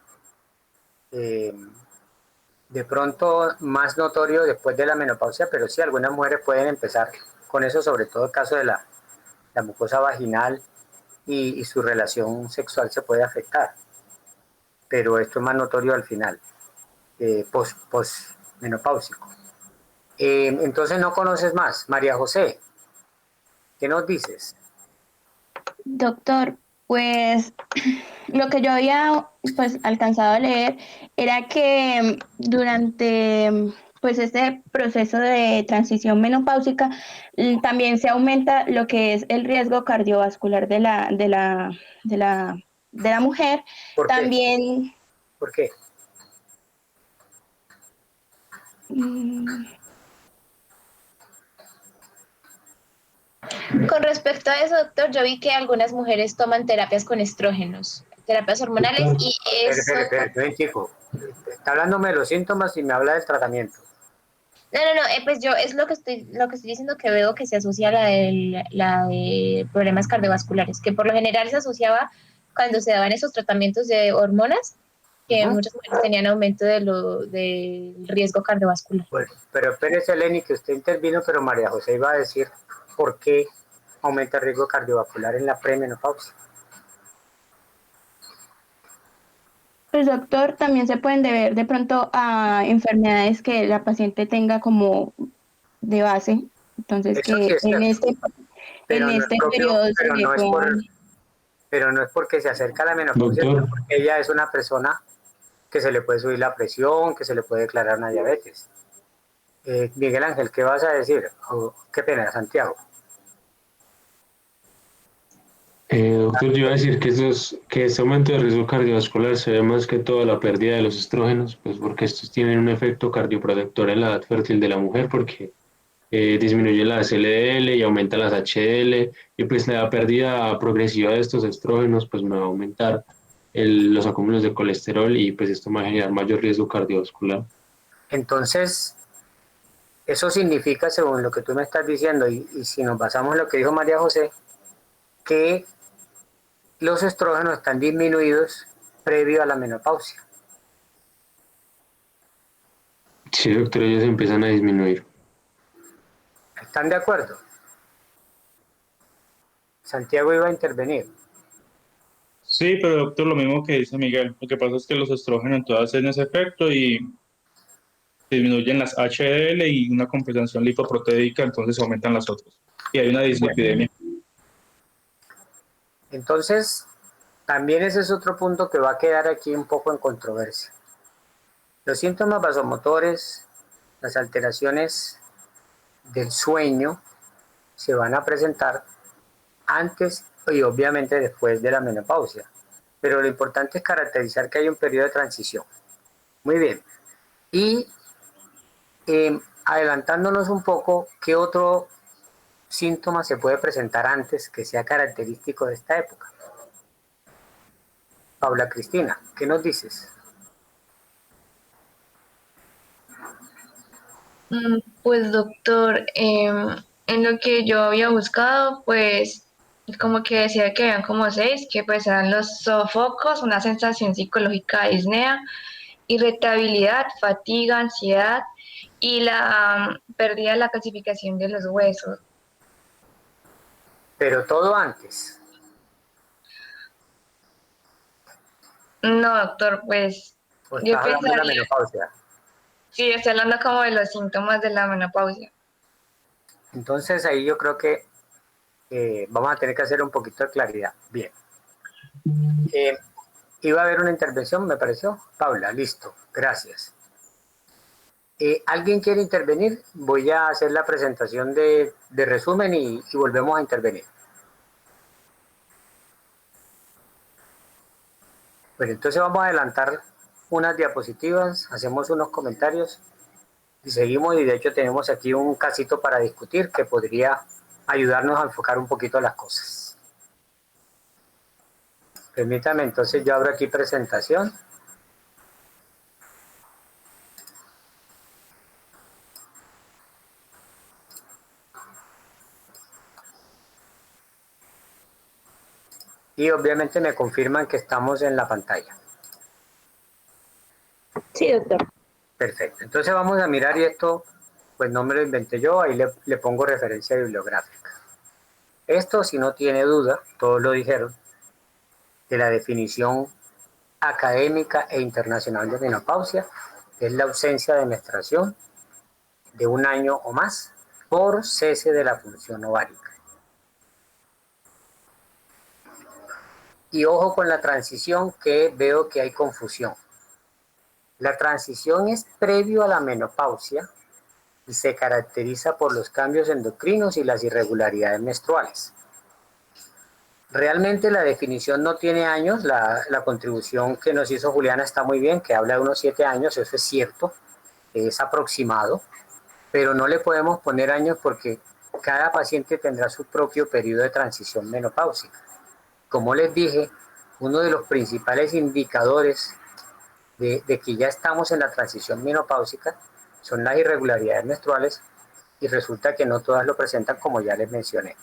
De pronto más notorio después de la menopausia, pero sí, algunas mujeres pueden empezar con eso, sobre todo el caso de la mucosa vaginal y su relación sexual se puede afectar. Pero esto es más notorio al final, posmenopáusico. Entonces no conoces más. María José, ¿qué nos dices? Doctor, pues lo que yo había pues alcanzado a leer era que durante pues este proceso de transición menopáusica también se aumenta lo que es el riesgo cardiovascular de la mujer. ¿Por qué? También ¿Por qué? Con respecto a eso, doctor, yo vi que algunas mujeres toman terapias con estrógenos, terapias hormonales, y eso... Espera, chico. Está hablándome de los síntomas y me habla del tratamiento. No, pues yo es lo que estoy diciendo, que veo que se asocia la de problemas cardiovasculares, que por lo general se asociaba cuando se daban esos tratamientos de hormonas, que muchas mujeres tenían aumento del riesgo cardiovascular. Bueno, pero espérese, Lenny, que usted intervino, pero María José iba a decir por qué aumenta el riesgo cardiovascular en la premenopausia. Pues doctor, también se pueden deber de pronto a enfermedades que la paciente tenga como de base. Entonces Eso que sí es cierto. en este periodo se le puedan... Pero no es porque se acerca a la menopausia, sino porque ella es una persona que se le puede subir la presión, que se le puede declarar una diabetes. Miguel Ángel, ¿qué vas a decir? Qué pena, Santiago. Doctor, yo iba a decir que este aumento de riesgo cardiovascular se ve más que todo la pérdida de los estrógenos, pues porque estos tienen un efecto cardioprotector en la edad fértil de la mujer, porque disminuye las LDL y aumenta las HDL, y pues la pérdida progresiva de estos estrógenos pues me va a aumentar los acúmulos de colesterol y pues esto me va a generar mayor riesgo cardiovascular. Entonces, eso significa, según lo que tú me estás diciendo, y si nos basamos en lo que dijo María José, que los estrógenos están disminuidos previo a la menopausia. Sí, doctor, ellos empiezan a disminuir. ¿Están de acuerdo? Santiago iba a intervenir. Sí, pero doctor, lo mismo que dice Miguel. Lo que pasa es que los estrógenos entonces hacen ese efecto y disminuyen las HDL y una compensación lipoproteica, entonces aumentan las otras. Y hay una dislipidemia. Entonces, también ese es otro punto que va a quedar aquí un poco en controversia. Los síntomas vasomotores, las alteraciones del sueño se van a presentar antes y obviamente después de la menopausia. Pero lo importante es caracterizar que hay un periodo de transición. Muy bien. Y adelantándonos un poco, ¿qué otro síntoma se puede presentar antes que sea característico de esta época? Paula Cristina, ¿qué nos dices? Pues doctor, en lo que yo había buscado, pues como que decía que habían como 6, que pues eran los sofocos, una sensación psicológica de disnea, irritabilidad, fatiga, ansiedad y la pérdida de la calcificación de los huesos. Pero todo antes. No, doctor, pues ¿O yo estás hablando de la pensaría, menopausia? sí, estoy hablando como de los síntomas de la menopausia. Entonces ahí yo creo que vamos a tener que hacer un poquito de claridad. Bien. Iba a haber una intervención, me pareció. Paula, listo. Gracias. ¿Alguien quiere intervenir? Voy a hacer la presentación de resumen y volvemos a intervenir. Bueno, entonces vamos a adelantar unas diapositivas, hacemos unos comentarios y seguimos, y de hecho tenemos aquí un casito para discutir que podría ayudarnos a enfocar un poquito las cosas. Permítame, entonces yo abro aquí presentación. Y obviamente me confirman que estamos en la pantalla. Sí, doctor. Perfecto. Entonces vamos a mirar, y esto pues no me lo inventé yo, ahí le pongo referencia bibliográfica. Esto, si no tiene duda, todos lo dijeron, de la definición académica e internacional de menopausia, es la ausencia de menstruación de 1 año o más por cese de la función ovárica. Y ojo con la transición, que veo que hay confusión. La transición es previo a la menopausia y se caracteriza por los cambios endocrinos y las irregularidades menstruales. Realmente la definición no tiene años, la contribución que nos hizo Juliana está muy bien, que habla de unos 7 años, eso es cierto, es aproximado, pero no le podemos poner años porque cada paciente tendrá su propio periodo de transición menopáusica. Como les dije, uno de los principales indicadores de que ya estamos en la transición menopáusica son las irregularidades menstruales, y resulta que no todas lo presentan, como ya les mencioné.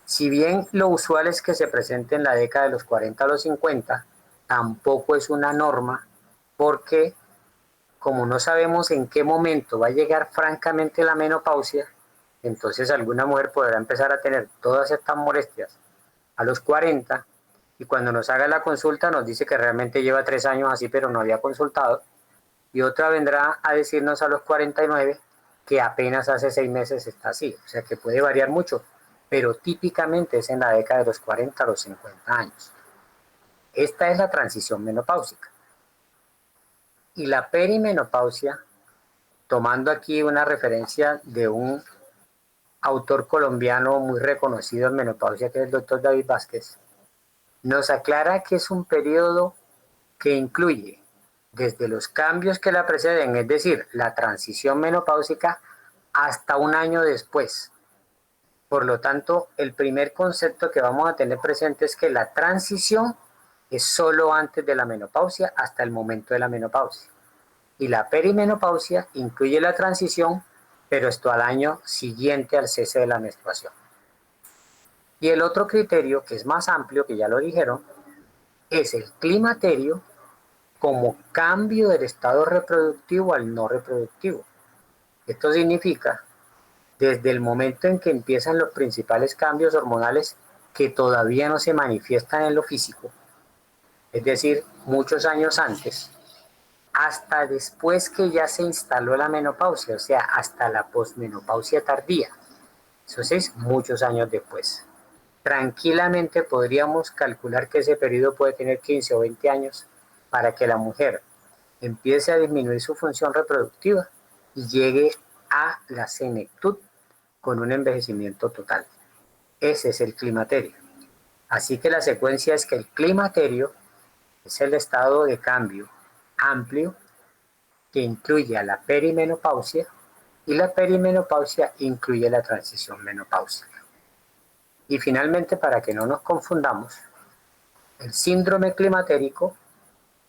Si bien lo usual es que se presente en la década de los 40 a los 50, tampoco es una norma, porque como no sabemos en qué momento va a llegar francamente la menopausia, entonces alguna mujer podrá empezar a tener todas estas molestias a los 40, y cuando nos haga la consulta nos dice que realmente lleva 3 años así, pero no había consultado, y otra vendrá a decirnos a los 49 que apenas hace 6 meses está así. O sea que puede variar mucho, pero típicamente es en la década de los 40 a los 50 años. Esta es la transición menopáusica. Y la perimenopausia, tomando aquí una referencia de un autor colombiano muy reconocido en menopausia, que es el doctor David Vázquez, nos aclara que es un periodo que incluye desde los cambios que la preceden, es decir, la transición menopáusica, hasta 1 año después. Por lo tanto, el primer concepto que vamos a tener presente es que la transición es solo antes de la menopausia hasta el momento de la menopausia. Y la perimenopausia incluye la transición, pero esto al año siguiente al cese de la menstruación. Y el otro criterio, que es más amplio, que ya lo dijeron, es el climaterio como cambio del estado reproductivo al no reproductivo. Esto significa desde el momento en que empiezan los principales cambios hormonales que todavía no se manifiestan en lo físico, es decir, muchos años antes, hasta después que ya se instaló la menopausia, o sea, hasta la posmenopausia tardía. Eso es muchos años después. Tranquilamente podríamos calcular que ese periodo puede tener 15 o 20 años para que la mujer empiece a disminuir su función reproductiva y llegue a la senectud con un envejecimiento total. Ese es el climaterio. Así que la secuencia es que el climaterio es el estado de cambio amplio que incluye a la perimenopausia y la perimenopausia incluye la transición menopáusica. Y finalmente, para que no nos confundamos, el síndrome climatérico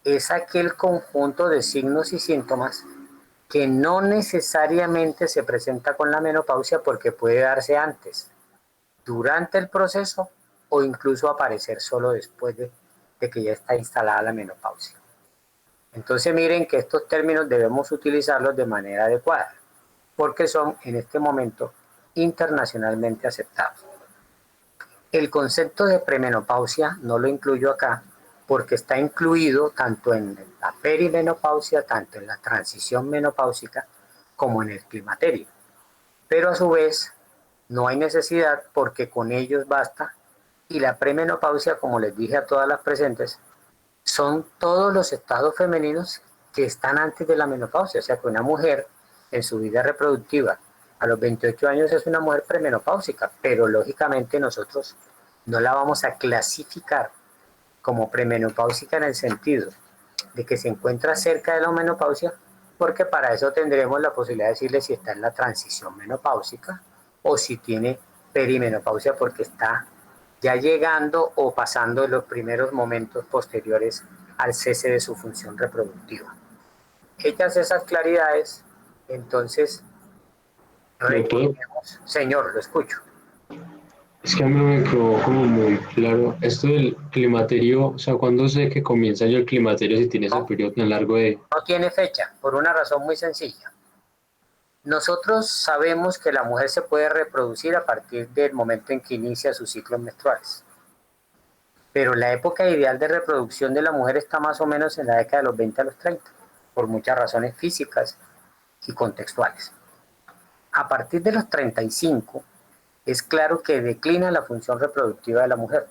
es aquel conjunto de signos y síntomas que no necesariamente se presenta con la menopausia porque puede darse antes, durante el proceso o incluso aparecer solo después de que ya está instalada la menopausia. Entonces miren que estos términos debemos utilizarlos de manera adecuada porque son en este momento internacionalmente aceptados. El concepto de premenopausia no lo incluyo acá porque está incluido tanto en la perimenopausia, tanto en la transición menopáusica como en el climaterio. Pero a su vez no hay necesidad porque con ellos basta y la premenopausia, como les dije a todas las presentes, son todos los estados femeninos que están antes de la menopausia. O sea que una mujer en su vida reproductiva a los 28 años es una mujer premenopáusica, pero lógicamente nosotros no la vamos a clasificar como premenopáusica en el sentido de que se encuentra cerca de la menopausia, porque para eso tendremos la posibilidad de decirle si está en la transición menopáusica o si tiene perimenopausia porque está ya llegando o pasando en los primeros momentos posteriores al cese de su función reproductiva. Hechas esas claridades, entonces, señor, lo escucho. Es que a mí no me quedó como muy claro esto del climaterio, o sea, ¿cuándo sé que comienza ya el climaterio si tiene ese periodo tan largo de...? No tiene fecha, por una razón muy sencilla. Nosotros sabemos que la mujer se puede reproducir a partir del momento en que inicia sus ciclos menstruales. Pero la época ideal de reproducción de la mujer está más o menos en la década de los 20 a los 30, por muchas razones físicas y contextuales. A partir de los 35, es claro que declina la función reproductiva de la mujer.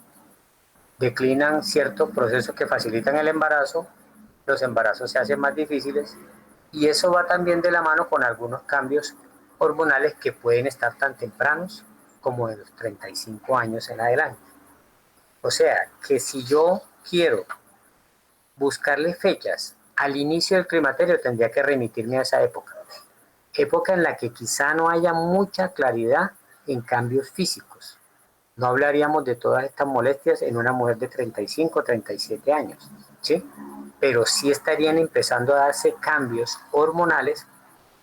Declinan ciertos procesos que facilitan el embarazo, los embarazos se hacen más difíciles y eso va también de la mano con algunos cambios hormonales que pueden estar tan tempranos como de los 35 años en adelante. O sea, que si yo quiero buscarle fechas al inicio del climaterio, tendría que remitirme a esa época. Época en la que quizá no haya mucha claridad en cambios físicos. No hablaríamos de todas estas molestias en una mujer de 35 o 37 años, ¿sí? Pero sí estarían empezando a darse cambios hormonales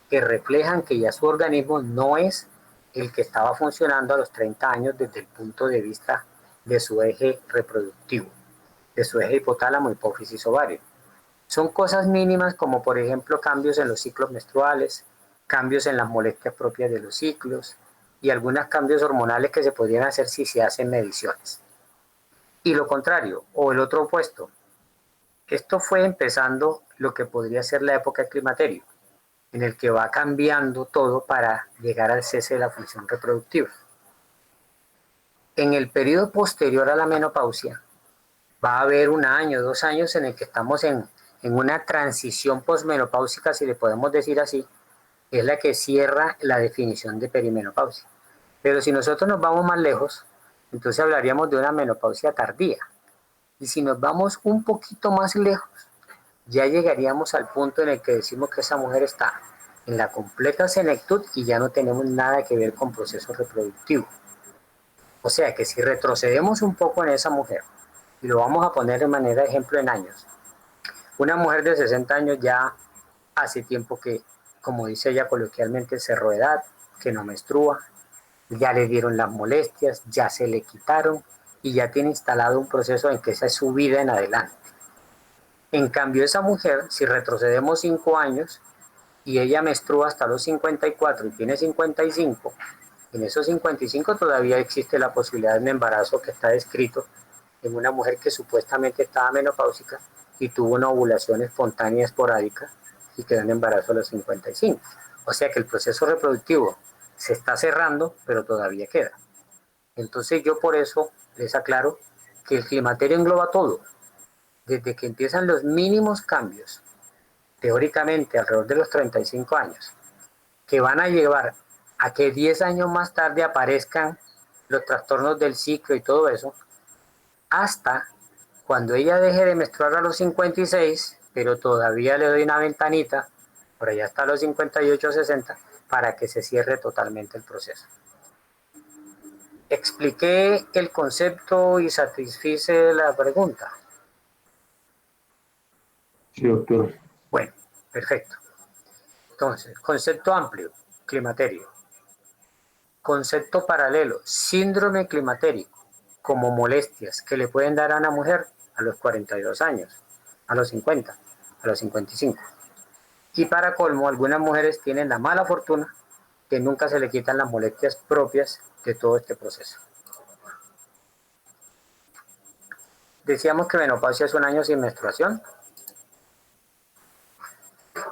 que reflejan que ya su organismo no es el que estaba funcionando a los 30 años desde el punto de vista de su eje reproductivo, de su eje hipotálamo, hipófisis, ovario. Son cosas mínimas como por ejemplo cambios en los ciclos menstruales, cambios en las molestias propias de los ciclos y algunos cambios hormonales que se podrían hacer si se hacen mediciones. Y lo contrario, o el otro opuesto. Esto fue empezando lo que podría ser la época del climaterio, en el que va cambiando todo para llegar al cese de la función reproductiva. En el periodo posterior a la menopausia, va a haber 1 año, 2 años en el que estamos en una transición posmenopáusica, si le podemos decir así, es la que cierra la definición de perimenopausia. Pero si nosotros nos vamos más lejos, entonces hablaríamos de una menopausia tardía. Y si nos vamos un poquito más lejos, ya llegaríamos al punto en el que decimos que esa mujer está en la completa senectud y ya no tenemos nada que ver con proceso reproductivo. O sea que si retrocedemos un poco en esa mujer, y lo vamos a poner de manera de ejemplo en años, una mujer de 60 años ya hace tiempo que, como dice ella coloquialmente, cerró edad, que no menstrua, ya le dieron las molestias, ya se le quitaron y ya tiene instalado un proceso en que esa es su vida en adelante. En cambio, esa mujer, si retrocedemos 5 años y ella menstrua hasta los 54 y tiene 55, en esos 55 todavía existe la posibilidad de un embarazo que está descrito en una mujer que supuestamente estaba menopáusica y tuvo una ovulación espontánea esporádica y quedó en embarazo a los 55. O sea que el proceso reproductivo se está cerrando, pero todavía queda. Entonces yo por eso les aclaro que el climaterio engloba todo, desde que empiezan los mínimos cambios teóricamente alrededor de los 35 años, que van a llevar a que 10 años más tarde aparezcan los trastornos del ciclo y todo eso, hasta cuando ella deje de menstruar a los 56, pero todavía le doy una ventanita, por allá hasta los 58 60, para que se cierre totalmente el proceso. ¿Expliqué el concepto y satisfice la pregunta? Sí, doctor. Bueno, perfecto. Entonces, concepto amplio, climaterio. Concepto paralelo, síndrome climatérico, como molestias que le pueden dar a una mujer a los 42 años, a los 50, a los 55. Y para colmo, algunas mujeres tienen la mala fortuna que nunca se le quitan las molestias propias de todo este proceso. Decíamos que menopausia es un año sin menstruación,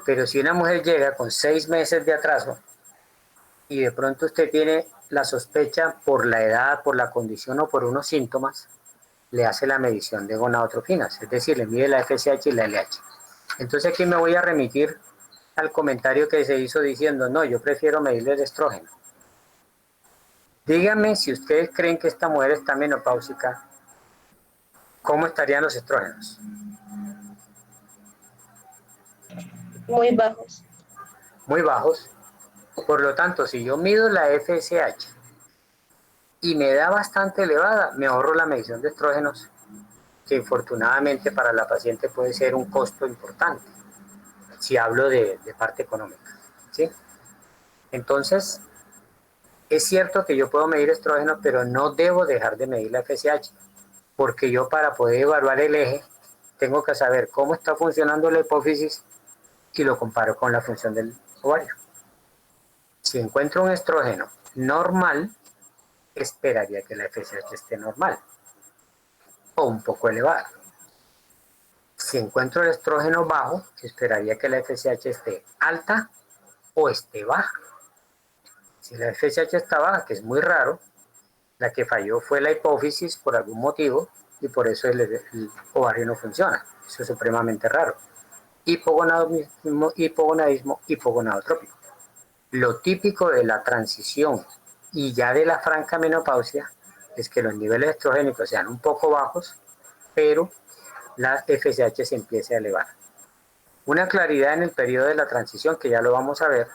pero si una mujer llega con 6 meses de atraso y de pronto usted tiene la sospecha por la edad, por la condición o por unos síntomas, le hace la medición de gonadotrofinas, es decir, le mide la FSH y la LH. Entonces aquí me voy a remitir al comentario que se hizo diciendo, no, yo prefiero medirle el estrógeno. Díganme si ustedes creen que esta mujer está menopáusica, ¿cómo estarían los estrógenos? Muy bajos. Muy bajos. Por lo tanto, si yo mido la FSH y me da bastante elevada, me ahorro la medición de estrógenos, que infortunadamente para la paciente puede ser un costo importante, si hablo de parte económica, ¿sí? Entonces, es cierto que yo puedo medir estrógenos, pero no debo dejar de medir la FSH, porque yo para poder evaluar el eje, tengo que saber cómo está funcionando la hipófisis y lo comparo con la función del ovario. Si encuentro un estrógeno normal, esperaría que la FSH esté normal o un poco elevada. Si encuentro el estrógeno bajo, esperaría que la FSH esté alta o esté baja. Si la FSH está baja, que es muy raro, la que falló fue la hipófisis por algún motivo y por eso el ovario no funciona. Eso es supremamente raro. Hipogonadismo, hipogonadotrópico. Lo típico de la transición y ya de la franca menopausia es que los niveles estrogénicos sean un poco bajos, pero la FSH se empiece a elevar. Una claridad en el periodo de la transición, que ya lo vamos a ver,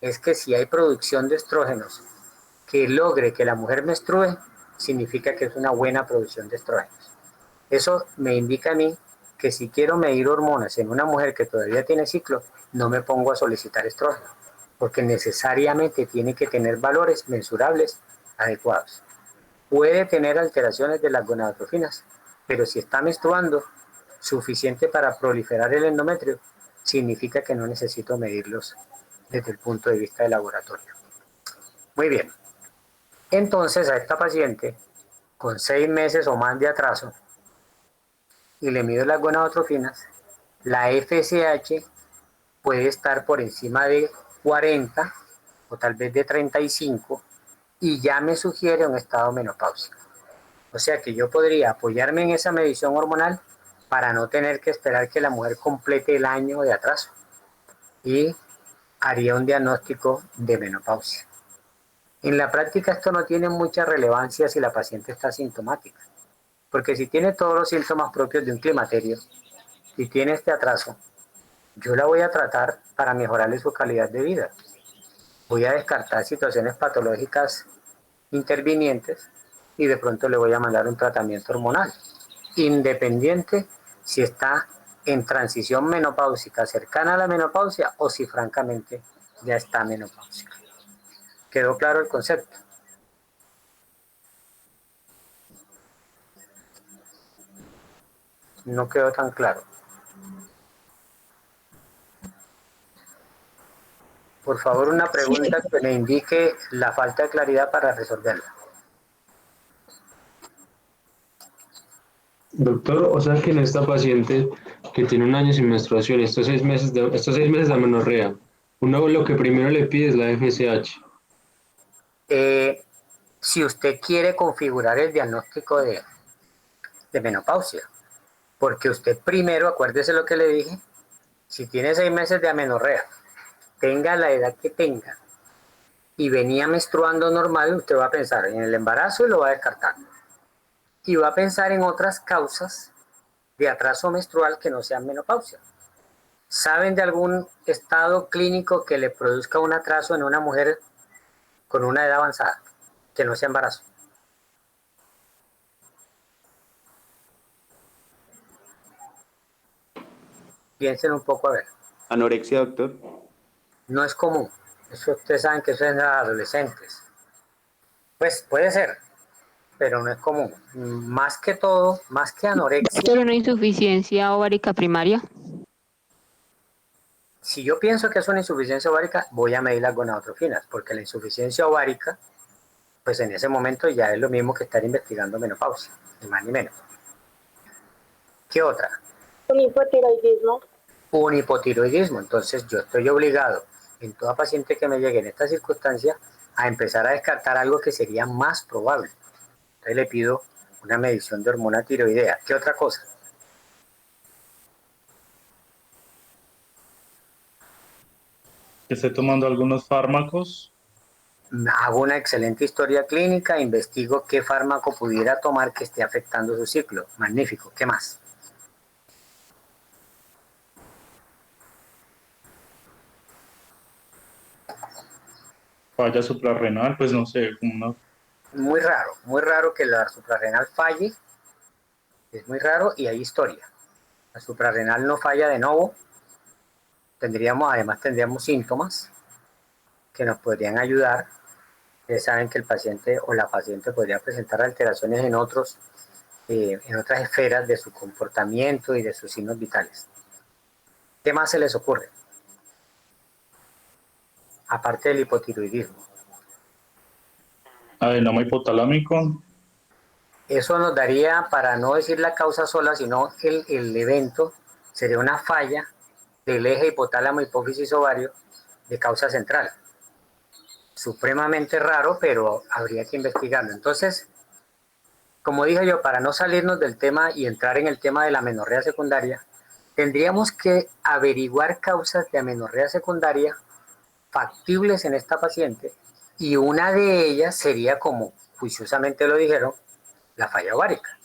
es que si hay producción de estrógenos que logre que la mujer menstrue, significa que es una buena producción de estrógenos. Eso me indica a mí que si quiero medir hormonas en una mujer que todavía tiene ciclo, no me pongo a solicitar estrógeno, porque necesariamente tiene que tener valores mensurables adecuados. Puede tener alteraciones de las gonadotrofinas, pero si está menstruando suficiente para proliferar el endometrio, significa que no necesito medirlos desde el punto de vista de laboratorio. Muy bien. Entonces a esta paciente con 6 meses o más de atraso y le mido las gonadotrofinas, la FSH puede estar por encima de 40 o tal vez de 35 y ya me sugiere un estado menopáusico. O sea que yo podría apoyarme en esa medición hormonal para no tener que esperar que la mujer complete el año de atraso y haría un diagnóstico de menopausia. En la práctica esto no tiene mucha relevancia si la paciente está asintomática, porque si tiene todos los síntomas propios de un climaterio y tiene este atraso, yo la voy a tratar para mejorarle su calidad de vida. Voy a descartar situaciones patológicas intervinientes y de pronto le voy a mandar un tratamiento hormonal, independiente si está en transición menopáusica cercana a la menopausia o si francamente ya está menopáusica. ¿Quedó claro el concepto? No quedó tan claro. Por favor, una pregunta que me indique la falta de claridad para resolverla. Doctor, o sea que en esta paciente que tiene un año sin menstruación, estos 6 meses de amenorrea, uno lo que primero le pide es la FSH. Si usted quiere configurar el diagnóstico de menopausia, porque usted primero, acuérdese lo que le dije, Si tiene 6 meses de amenorrea, tenga la edad que tenga y venía menstruando normal, usted va a pensar en el embarazo y lo va a descartar. Y va a pensar en otras causas de atraso menstrual que no sean menopausia. ¿Saben de algún estado clínico que le produzca un atraso en una mujer con una edad avanzada, que no sea embarazo? Piensen un poco a ver. Anorexia, doctor. No es común. Eso ustedes saben que eso es en los adolescentes. Pues puede ser, pero no es común. Más que todo, más que anorexia. ¿Doctor, una insuficiencia ovárica primaria? Si yo pienso que es una insuficiencia ovárica, voy a medir las gonadotrofinas, porque la insuficiencia ovárica, pues en ese momento ya es lo mismo que estar investigando menopausia, ni más ni menos. ¿Qué otra? Un hipotiroidismo. Un hipotiroidismo. Entonces yo estoy obligado, en toda paciente que me llegue en esta circunstancia, a empezar a descartar algo que sería más probable. Entonces le pido una medición de hormona tiroidea. ¿Qué otra cosa? Que esté tomando algunos fármacos. Hago una excelente historia clínica, investigo qué fármaco pudiera tomar que esté afectando su ciclo. Magnífico. ¿Qué más? Falla suprarrenal, pues no sé, como Muy raro que la suprarrenal falle, es muy raro y hay historia. La suprarrenal no falla de nuevo, además tendríamos síntomas que nos podrían ayudar. Ustedes saben que el paciente o la paciente podría presentar alteraciones en otras esferas de su comportamiento y de sus signos vitales. ¿Qué más se les ocurre? Aparte del hipotiroidismo. adenoma hipotalámico. Eso nos daría, para no decir la causa sola, sino el evento, sería una falla del eje hipotálamo, hipófisis, ovario, de causa central. Supremamente raro, pero habría que investigarlo. Entonces, como dije yo, para no salirnos del tema y entrar en el tema de la amenorrea secundaria, tendríamos que averiguar causas de amenorrea secundaria factibles en esta paciente, y una de ellas sería, como juiciosamente lo dijeron, la falla ovárica.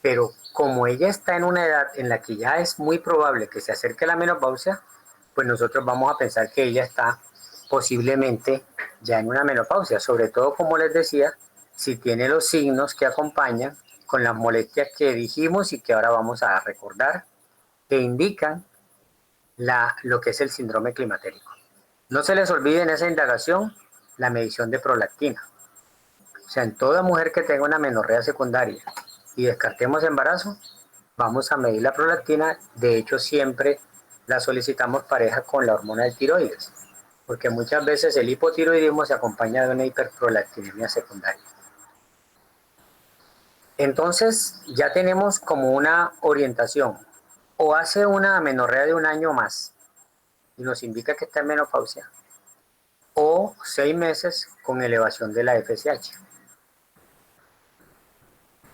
Pero como ella está en una edad en la que ya es muy probable que se acerque la menopausia, pues nosotros vamos a pensar que ella está posiblemente ya en una menopausia, sobre todo, como les decía, si tiene los signos que acompañan con las molestias que dijimos y que ahora vamos a recordar, que indican lo que es el síndrome climatérico. No se les olvide en esa indagación la medición de prolactina. O sea, en toda mujer que tenga una amenorrea secundaria y descartemos embarazo, vamos a medir la prolactina. De hecho, siempre la solicitamos pareja con la hormona del tiroides, porque muchas veces el hipotiroidismo se acompaña de una hiperprolactinemia secundaria. Entonces, ya tenemos como una orientación. O hace una amenorrea de 1 año más y nos indica que está en menopausia, o 6 meses con elevación de la FSH.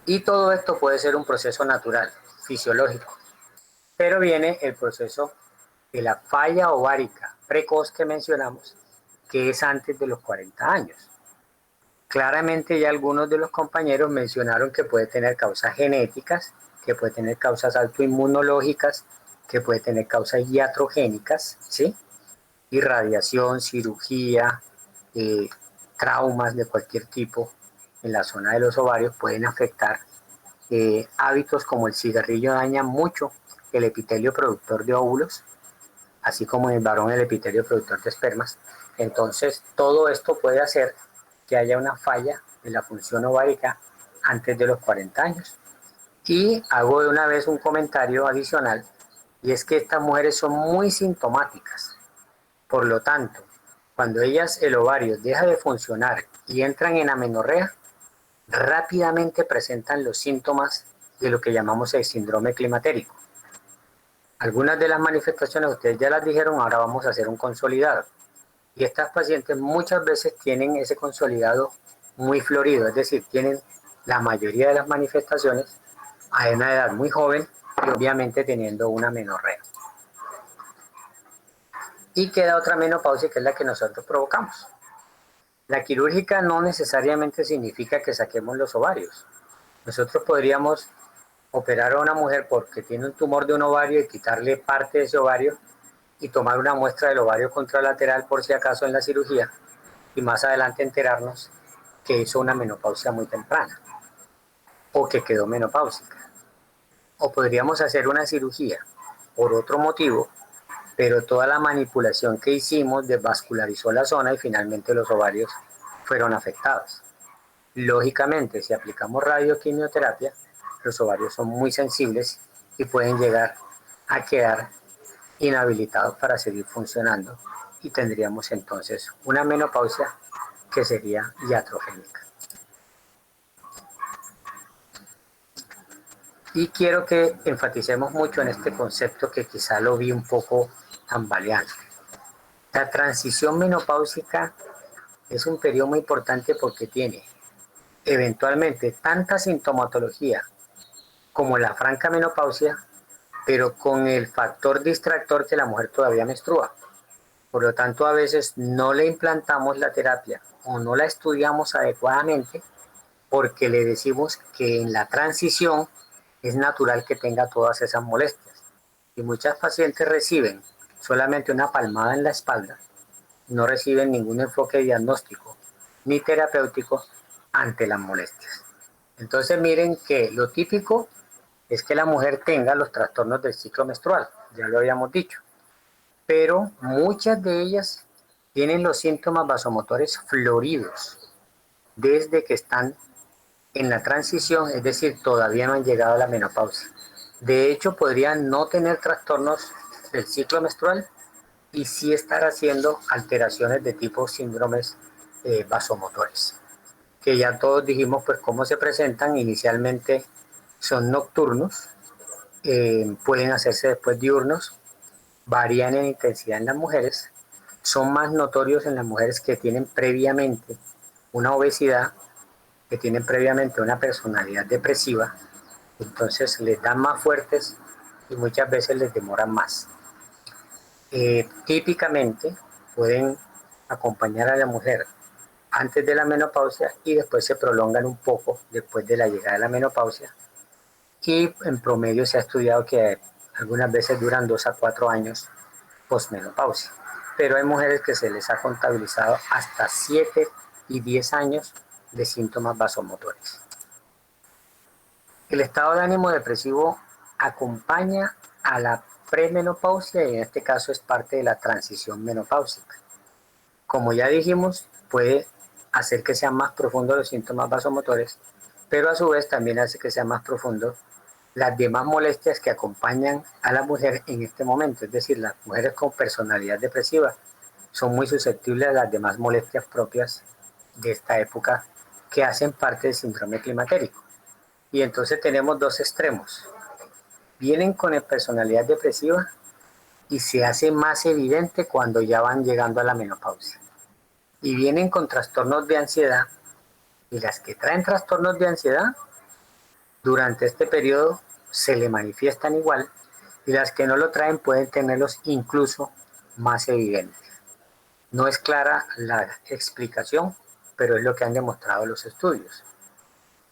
Y todo esto puede ser un proceso natural, fisiológico. Pero viene el proceso de la falla ovárica precoz que mencionamos, que es antes de los 40 años. Claramente ya algunos de los compañeros mencionaron que puede tener causas genéticas, que puede tener causas autoinmunológicas, que puede tener causas iatrogénicas, ¿sí? Irradiación, cirugía, traumas de cualquier tipo en la zona de los ovarios pueden afectar. Hábitos como el cigarrillo dañan mucho el epitelio productor de óvulos, así como en el varón el epitelio productor de espermas. Entonces, todo esto puede hacer que haya una falla en la función ovárica antes de los 40 años. Y hago de una vez un comentario adicional, y es que estas mujeres son muy sintomáticas. Por lo tanto, cuando el ovario deja de funcionar y entran en amenorrea, rápidamente presentan los síntomas de lo que llamamos el síndrome climatérico. Algunas de las manifestaciones ustedes ya las dijeron, ahora vamos a hacer un consolidado. Y estas pacientes muchas veces tienen ese consolidado muy florido, es decir, tienen la mayoría de las manifestaciones a una edad muy joven y obviamente teniendo una amenorrea. Y queda otra menopausia que es la que nosotros provocamos. La quirúrgica no necesariamente significa que saquemos los ovarios. Nosotros podríamos operar a una mujer porque tiene un tumor de un ovario y quitarle parte de ese ovario y tomar una muestra del ovario contralateral por si acaso en la cirugía y más adelante enterarnos que hizo una menopausia muy temprana o que quedó menopáusica. O podríamos hacer una cirugía por otro motivo, pero toda la manipulación que hicimos desvascularizó la zona y finalmente los ovarios fueron afectados. Lógicamente, si aplicamos radioquimioterapia, los ovarios son muy sensibles y pueden llegar a quedar inhabilitados para seguir funcionando y tendríamos entonces una menopausia que sería iatrogénica. Y quiero que enfaticemos mucho en este concepto que quizá lo vi un poco tambaleante. La transición menopáusica es un periodo muy importante porque tiene eventualmente tanta sintomatología como la franca menopausia, pero con el factor distractor que la mujer todavía menstrua. Por lo tanto, a veces no le implantamos la terapia o no la estudiamos adecuadamente porque le decimos que en la transición es natural que tenga todas esas molestias. Y muchas pacientes reciben solamente una palmada en la espalda, no reciben ningún enfoque diagnóstico ni terapéutico ante las molestias. Entonces miren que lo típico es que la mujer tenga los trastornos del ciclo menstrual, ya lo habíamos dicho, pero muchas de ellas tienen los síntomas vasomotores floridos desde que están en la transición, es decir, todavía no han llegado a la menopausia. De hecho, podrían no tener trastornos del ciclo menstrual y sí estar haciendo alteraciones de tipo síndromes vasomotores, que ya todos dijimos pues cómo se presentan. Inicialmente son nocturnos, pueden hacerse después diurnos, varían en intensidad en las mujeres, son más notorios en las mujeres que tienen previamente una obesidad, que tienen previamente una personalidad depresiva, entonces les dan más fuertes y muchas veces les demoran más. Típicamente pueden acompañar a la mujer antes de la menopausia y después se prolongan un poco después de la llegada de la menopausia, y en promedio se ha estudiado que algunas veces duran 2 a 4 años posmenopausia, pero hay mujeres que se les ha contabilizado hasta 7 y 10 años de síntomas vasomotores. El estado de ánimo depresivo acompaña a la premenopausia y en este caso es parte de la transición menopáusica. Como ya dijimos, puede hacer que sean más profundos los síntomas vasomotores, pero a su vez también hace que sean más profundos las demás molestias que acompañan a la mujer en este momento. Es decir, las mujeres con personalidad depresiva son muy susceptibles a las demás molestias propias de esta época que hacen parte del síndrome climatérico. Y entonces tenemos dos extremos. Vienen con personalidad depresiva y se hace más evidente cuando ya van llegando a la menopausia. Y vienen con trastornos de ansiedad, y las que traen trastornos de ansiedad durante este periodo se le manifiestan igual, y las que no lo traen pueden tenerlos incluso más evidentes. No es clara la explicación, pero es lo que han demostrado los estudios.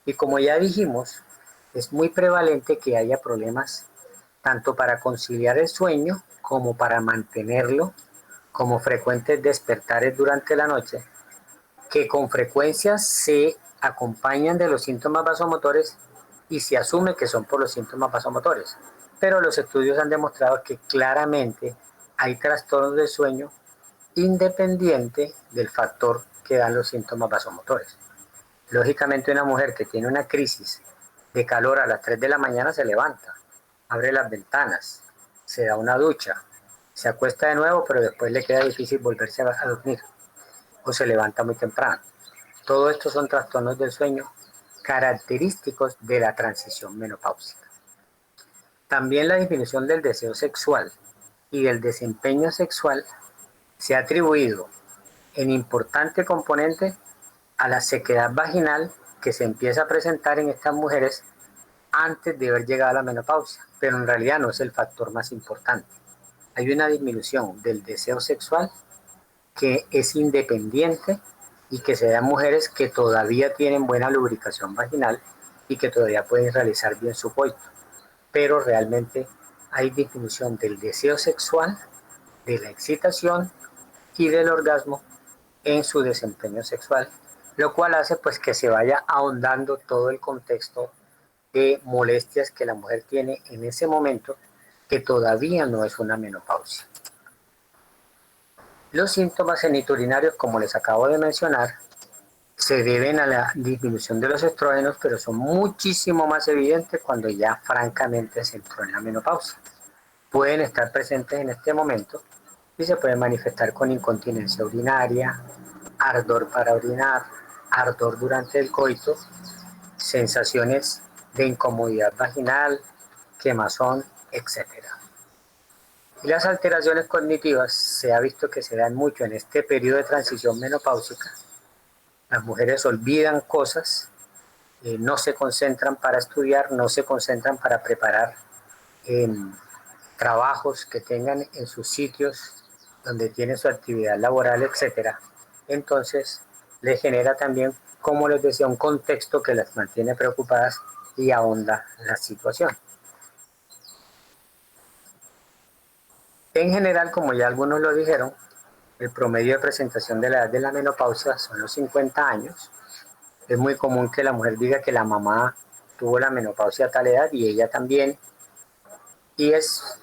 Y como ya dijimos, es muy prevalente que haya problemas tanto para conciliar el sueño como para mantenerlo, como frecuentes despertares durante la noche, que con frecuencia se acompañan de los síntomas vasomotores y se asume que son por los síntomas vasomotores. Pero los estudios han demostrado que claramente hay trastornos del sueño independiente del factor que dan los síntomas vasomotores. Lógicamente, una mujer que tiene una crisis de calor a las 3 de la mañana se levanta, abre las ventanas, se da una ducha, se acuesta de nuevo, pero después le queda difícil volverse a dormir o se levanta muy temprano. Todo esto son trastornos del sueño característicos de la transición menopáusica. También la disminución del deseo sexual y del desempeño sexual se ha atribuido en importante componente a la sequedad vaginal que se empieza a presentar en estas mujeres antes de haber llegado a la menopausia, pero en realidad no es el factor más importante. hay una disminución del deseo sexual que es independiente y que se da en mujeres que todavía tienen buena lubricación vaginal y que todavía pueden realizar bien su coito. Pero realmente hay disminución del deseo sexual, de la excitación y del orgasmo en su desempeño sexual, lo cual hace pues que se vaya ahondando todo el contexto de molestias que la mujer tiene en ese momento, que todavía no es una menopausia. Los síntomas genitourinarios, como les acabo de mencionar, se deben a la disminución de los estrógenos, pero son muchísimo más evidentes cuando ya francamente se entró en la menopausia. Pueden estar presentes en este momento y se pueden manifestar con incontinencia urinaria, ardor para orinar, ardor durante el coito, sensaciones de incomodidad vaginal, quemazón, etc. Y las alteraciones cognitivas se ha visto que se dan mucho en este periodo de transición menopáusica. Las mujeres olvidan cosas, no se concentran para estudiar, no se concentran para preparar trabajos que tengan en sus sitios donde tienen su actividad laboral, etc. Entonces, les genera también, como les decía, un contexto que las mantiene preocupadas y ahonda la situación. En general, como ya algunos lo dijeron, el promedio de presentación de la edad de la menopausia son los 50 años. Es muy común que la mujer diga que la mamá tuvo la menopausia a tal edad y ella también. Y es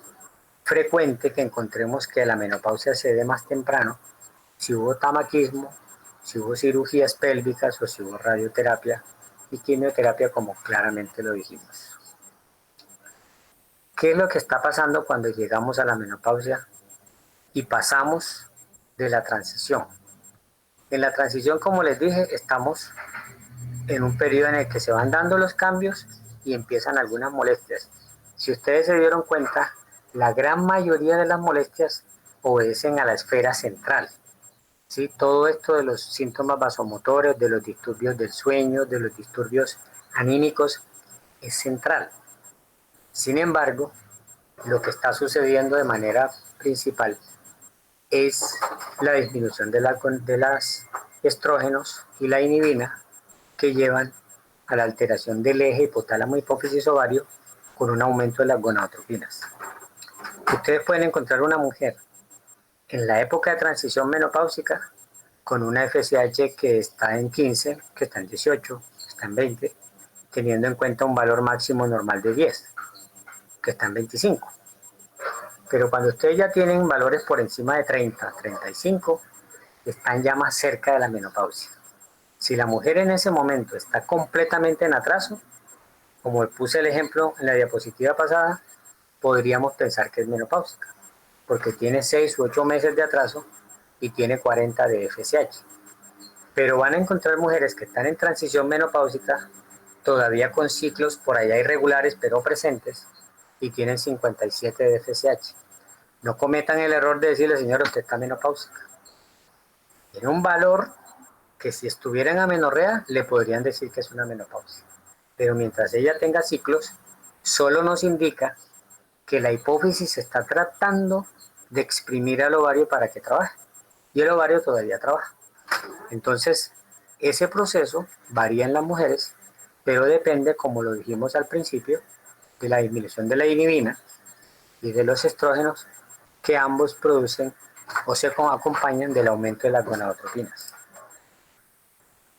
frecuente que encontremos que la menopausia se dé más temprano si hubo tamaquismo, si hubo cirugías pélvicas o si hubo radioterapia y quimioterapia, como claramente lo dijimos. ¿Qué es lo que está pasando cuando llegamos a la menopausia y pasamos de la transición? En la transición, como les dije, estamos en un periodo en el que se van dando los cambios y empiezan algunas molestias. Si ustedes se dieron cuenta, la gran mayoría de las molestias obedecen a la esfera central. ¿Sí? Todo esto de los síntomas vasomotores, de los disturbios del sueño, de los disturbios anímicos, es central. Sin embargo, lo que está sucediendo de manera principal es la disminución de los estrógenos y la inhibina, que llevan a la alteración del eje hipotálamo hipófisis ovario con un aumento de las gonadotropinas. Ustedes pueden encontrar una mujer en la época de transición menopáusica con una FSH que está en 15, que está en 18, que está en 20, teniendo en cuenta un valor máximo normal de 10, que está en 25. Pero cuando ustedes ya tienen valores por encima de 30, 35, están ya más cerca de la menopausia. Si la mujer en ese momento está completamente en atraso, como puse el ejemplo en la diapositiva pasada, podríamos pensar que es menopáusica, porque tiene 6 u 8 meses de atraso y tiene 40 de FSH. Pero van a encontrar mujeres que están en transición menopáusica, todavía con ciclos por allá irregulares pero presentes, y tienen 57 de FSH. No cometan el error de decirle, señora, usted está menopáusica. Tiene un valor que si estuviera en amenorrea le podrían decir que es una menopausia. Pero mientras ella tenga ciclos, solo nos indica que la hipófisis está tratando de exprimir al ovario para que trabaje. Y el ovario todavía trabaja. Entonces, ese proceso varía en las mujeres, pero depende, como lo dijimos al principio, de la disminución de la inhibina y de los estrógenos, que ambos producen o se acompañan del aumento de las gonadotropinas.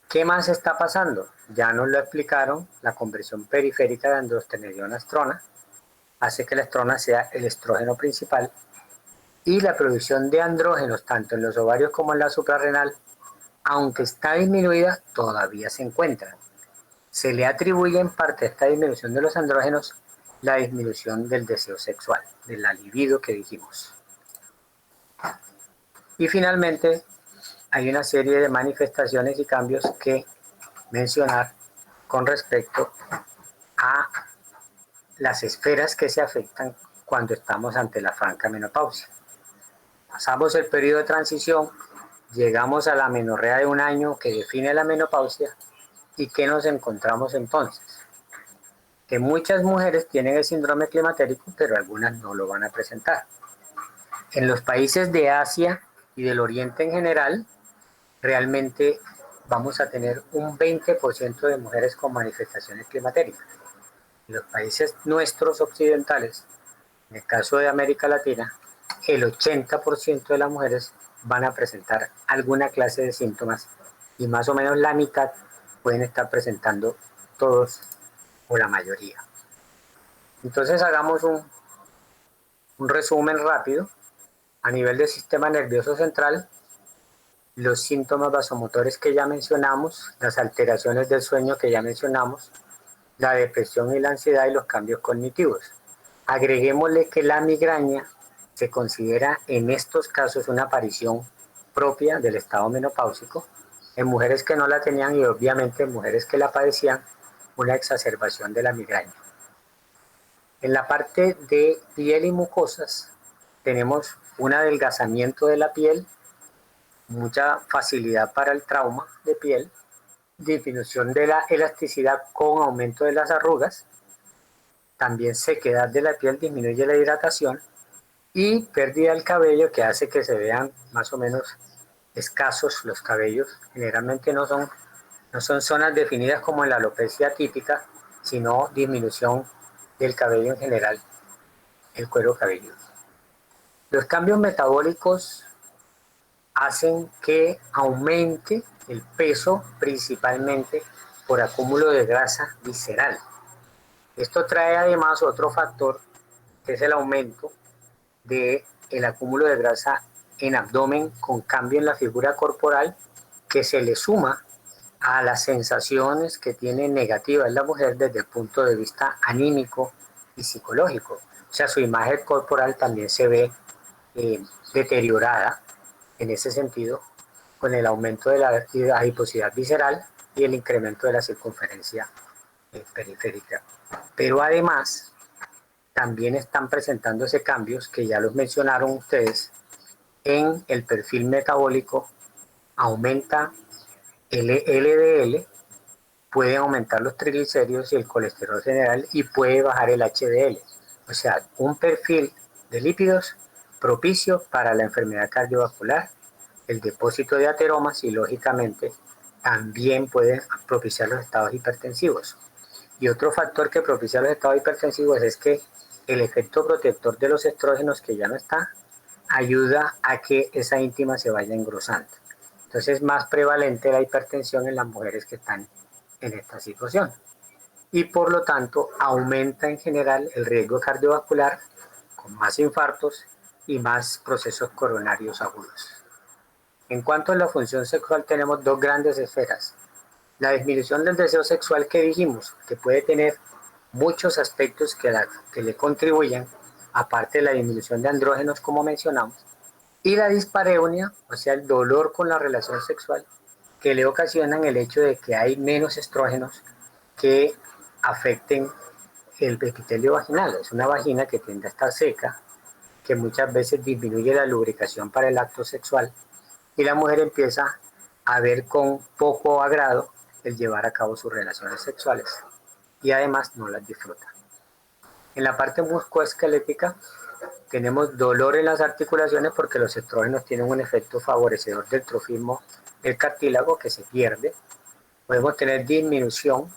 ¿Qué más está pasando? Ya nos lo explicaron, la conversión periférica de androstenediona a estrona hace que la estrona sea el estrógeno principal, y la producción de andrógenos tanto en los ovarios como en la suprarrenal, aunque está disminuida, todavía se encuentra. Se le atribuye en parte a esta disminución de los andrógenos la disminución del deseo sexual, de la libido que dijimos. Y finalmente, hay una serie de manifestaciones y cambios que mencionar con respecto a las esferas que se afectan cuando estamos ante la franca menopausia. Pasamos el periodo de transición, llegamos a la amenorrea de 1 año que define la menopausia, y ¿qué nos encontramos entonces? Que muchas mujeres tienen el síndrome climatérico, pero algunas no lo van a presentar. En los países de Asia y del Oriente en general, realmente vamos a tener un 20% de mujeres con manifestaciones climatéricas. En los países nuestros occidentales, en el caso de América Latina, el 80% de las mujeres van a presentar alguna clase de síntomas y más o menos la mitad pueden estar presentando todos o la mayoría. Entonces hagamos un resumen rápido. A nivel del sistema nervioso central, los síntomas vasomotores que ya mencionamos, las alteraciones del sueño que ya mencionamos, la depresión y la ansiedad y los cambios cognitivos. Agreguémosle que la migraña se considera en estos casos una aparición propia del estado menopáusico, en mujeres que no la tenían y obviamente en mujeres que la padecían, una exacerbación de la migraña. En la parte de piel y mucosas tenemos un adelgazamiento de la piel, mucha facilidad para el trauma de piel, disminución de la elasticidad con aumento de las arrugas, también sequedad de la piel, disminuye la hidratación y pérdida del cabello que hace que se vean más o menos escasos los cabellos. Generalmente no son zonas definidas como en la alopecia típica, sino disminución del cabello en general, el cuero cabelludo. Los cambios metabólicos hacen que aumente el peso principalmente por acúmulo de grasa visceral. Esto trae además otro factor que es el aumento del acúmulo de grasa en abdomen con cambio en la figura corporal que se le suma a las sensaciones que tiene negativas la mujer desde el punto de vista anímico y psicológico. O sea, su imagen corporal también se ve deteriorada en ese sentido con el aumento de la adiposidad visceral y el incremento de la circunferencia periférica. Pero además también están presentándose cambios que ya los mencionaron ustedes en el perfil metabólico. Aumenta el LDL, puede aumentar los triglicéridos y el colesterol general y puede bajar el HDL. O sea, un perfil de lípidos propicio para la enfermedad cardiovascular, el depósito de ateromas y lógicamente también puede propiciar los estados hipertensivos. Y otro factor que propicia los estados hipertensivos es que el efecto protector de los estrógenos, que ya no está, ayuda a que esa íntima se vaya engrosando. Entonces es más prevalente la hipertensión en las mujeres que están en esta situación. Y por lo tanto aumenta en general el riesgo cardiovascular con más infartos y más procesos coronarios agudos. En cuanto a la función sexual tenemos dos grandes esferas. La disminución del deseo sexual que dijimos, que puede tener muchos aspectos que le contribuyen, aparte de la disminución de andrógenos como mencionamos, y la dispareunia, o sea el dolor con la relación sexual, que le ocasionan el hecho de que hay menos estrógenos que afecten el epitelio vaginal. Es una vagina que tiende a estar seca, que muchas veces disminuye la lubricación para el acto sexual y la mujer empieza a ver con poco agrado el llevar a cabo sus relaciones sexuales y además no las disfruta. En la parte musculoesquelética tenemos dolor en las articulaciones porque los estrógenos tienen un efecto favorecedor del trofismo del cartílago que se pierde. Podemos tener disminución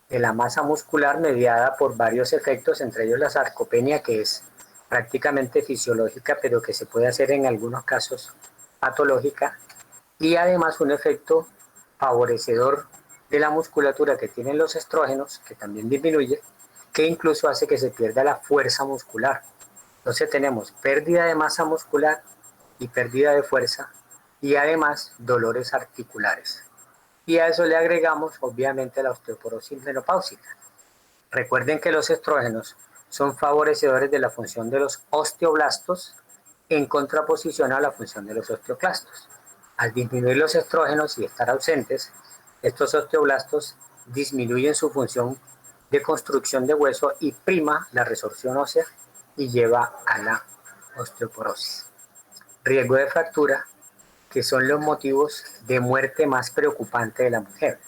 de la masa muscular mediada por varios efectos, entre ellos la sarcopenia, que es prácticamente fisiológica, pero que se puede hacer en algunos casos patológica, y además un efecto favorecedor de la musculatura que tienen los estrógenos, que también disminuye, que incluso hace que se pierda la fuerza muscular. Entonces tenemos pérdida de masa muscular y pérdida de fuerza, y además dolores articulares. Y a eso le agregamos obviamente la osteoporosis menopáusica. Recuerden que los estrógenos son favorecedores de la función de los osteoblastos en contraposición a la función de los osteoclastos. Al disminuir los estrógenos y estar ausentes, estos osteoblastos disminuyen su función de construcción de hueso y prima la resorción ósea y lleva a la osteoporosis. Riesgo de fractura, que son los motivos de muerte más preocupante de la mujer.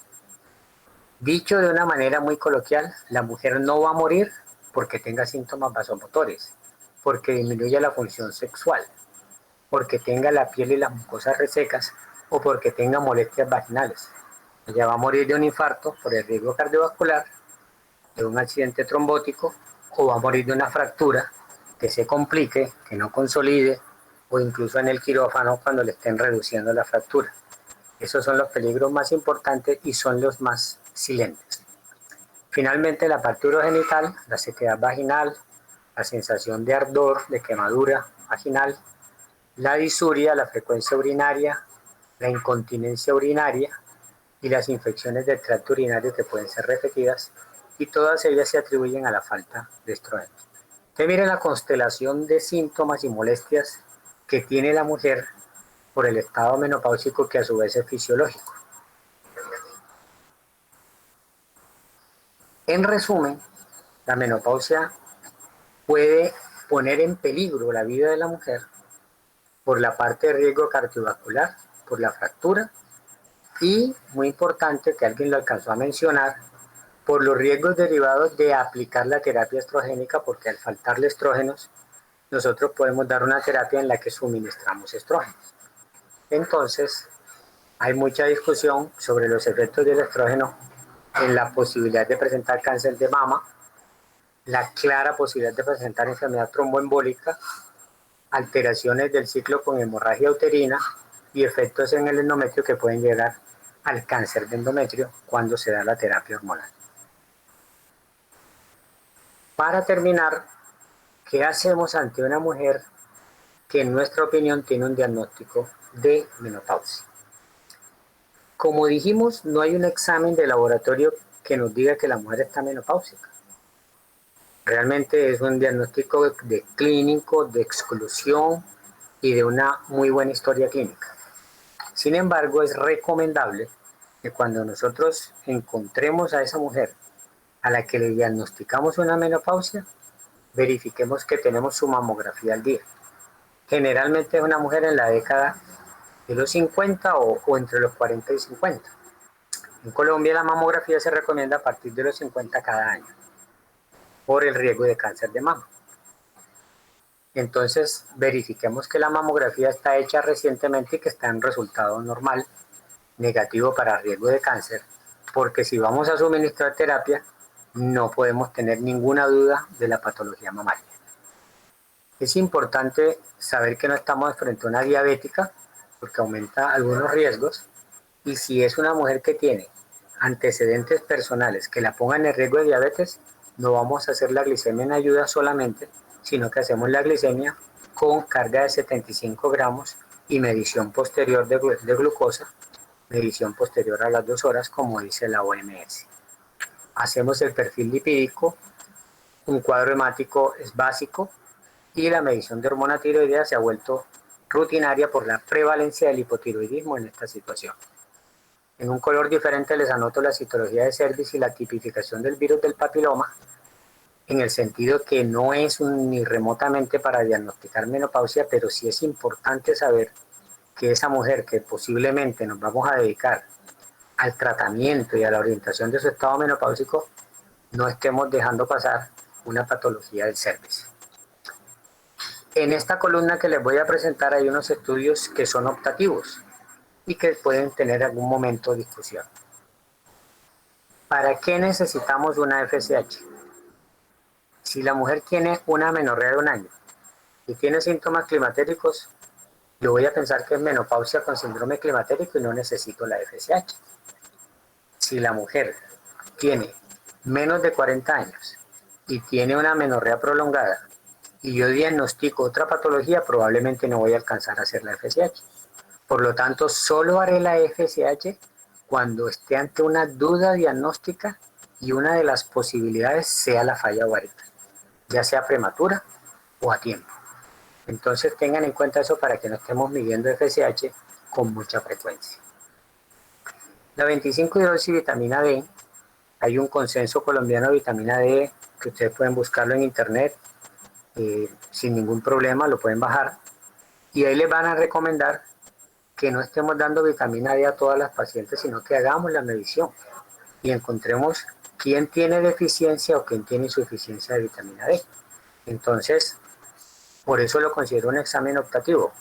Dicho de una manera muy coloquial, la mujer no va a morir porque tenga síntomas vasomotores. porque disminuye la función sexual, porque tenga la piel y las mucosas resecas o porque tenga molestias vaginales. Ella va a morir de un infarto por el riesgo cardiovascular, de un accidente trombótico, o va a morir de una fractura que se complique, que no consolide, o incluso en el quirófano cuando le estén reduciendo la fractura. Esos son los peligros más importantes y son los más silentes. Finalmente, la parte urogenital, la sequedad vaginal, la sensación de ardor, de quemadura vaginal, la disuria, la frecuencia urinaria, la incontinencia urinaria y las infecciones del tracto urinario que pueden ser repetidas, y todas ellas se atribuyen a la falta de estrógeno. Usted mire la constelación de síntomas y molestias que tiene la mujer por el estado menopáusico, que a su vez es fisiológico. En resumen, la menopausia puede poner en peligro la vida de la mujer por la parte de riesgo cardiovascular, por la fractura y, muy importante, que alguien lo alcanzó a mencionar, por los riesgos derivados de aplicar la terapia estrogénica, porque al faltarle estrógenos, nosotros podemos dar una terapia en la que suministramos estrógenos. Entonces, hay mucha discusión sobre los efectos del estrógeno en la posibilidad de presentar cáncer de mama, la clara posibilidad de presentar enfermedad tromboembólica, alteraciones del ciclo con hemorragia uterina y efectos en el endometrio que pueden llegar al cáncer de endometrio cuando se da la terapia hormonal. Para terminar, ¿qué hacemos ante una mujer que en nuestra opinión tiene un diagnóstico de menopausia? Como dijimos, no hay un examen de laboratorio que nos diga que la mujer está menopáusica. Realmente es un diagnóstico de clínico, de exclusión y de una muy buena historia clínica. Sin embargo, es recomendable que cuando nosotros encontremos a esa mujer a la que le diagnosticamos una menopausia, verifiquemos que tenemos su mamografía al día. Generalmente es una mujer en la década de los 50 o entre los 40 y 50. En Colombia la mamografía se recomienda a partir de los 50 cada año por el riesgo de cáncer de mama. Entonces verifiquemos que la mamografía está hecha recientemente y que está en resultado normal, negativo para riesgo de cáncer, porque si vamos a suministrar terapia no podemos tener ninguna duda de la patología mamaria. Es importante saber que no estamos frente a una diabética, porque aumenta algunos riesgos, y si es una mujer que tiene antecedentes personales que la pongan en riesgo de diabetes, no vamos a hacer la glicemia en ayuda solamente, sino que hacemos la glicemia con carga de 75 gramos y medición posterior de glucosa, medición posterior a las 2 horas, como dice la OMS. Hacemos el perfil lipídico, un cuadro hemático es básico, y la medición de hormona tiroidea se ha vuelto rutinaria por la prevalencia del hipotiroidismo en esta situación. En un color diferente les anoto la citología de cervix y la tipificación del virus del papiloma, en el sentido que no es ni remotamente para diagnosticar menopausia, pero sí es importante saber que esa mujer que posiblemente nos vamos a dedicar al tratamiento y a la orientación de su estado menopáusico, no estemos dejando pasar una patología del cervix. En esta columna que les voy a presentar hay unos estudios que son optativos y que pueden tener algún momento de discusión. ¿Para qué necesitamos una FSH? Si la mujer tiene una amenorrea de 1 año y tiene síntomas climatéricos, yo voy a pensar que es menopausia con síndrome climatérico y no necesito la FSH. Si la mujer tiene menos de 40 años y tiene una amenorrea prolongada y yo diagnostico otra patología, probablemente no voy a alcanzar a hacer la FSH. Por lo tanto, solo haré la FSH cuando esté ante una duda diagnóstica y una de las posibilidades sea la falla ovárica, ya sea prematura o a tiempo. Entonces tengan en cuenta eso para que no estemos midiendo FSH con mucha frecuencia. La 25-hidroxivitamina D, hay un consenso colombiano de vitamina D que ustedes pueden buscarlo en internet sin ningún problema, lo pueden bajar y ahí les van a recomendar que no estemos dando vitamina D a todas las pacientes, sino que hagamos la medición y encontremos quién tiene deficiencia o quién tiene insuficiencia de vitamina D. Entonces, Por eso lo considero un examen optativo.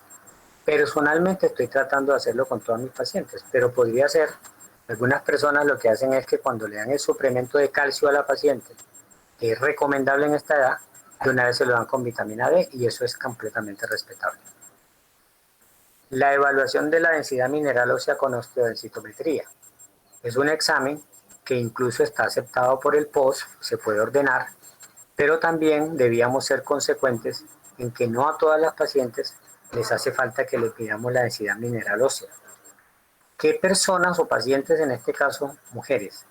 Personalmente estoy tratando de hacerlo con todos mis pacientes, pero podría ser, algunas personas lo que hacen es que cuando le dan el suplemento de calcio a la paciente, que es recomendable en esta edad, de una vez se lo dan con vitamina D y eso es completamente respetable. La evaluación de la densidad mineral ósea con osteodensitometría es un examen que incluso está aceptado por el POS, se puede ordenar, pero también debíamos ser consecuentes en que no a todas las pacientes les hace falta que le pidamos la densidad mineral ósea. ¿Qué personas o pacientes, en este caso mujeres,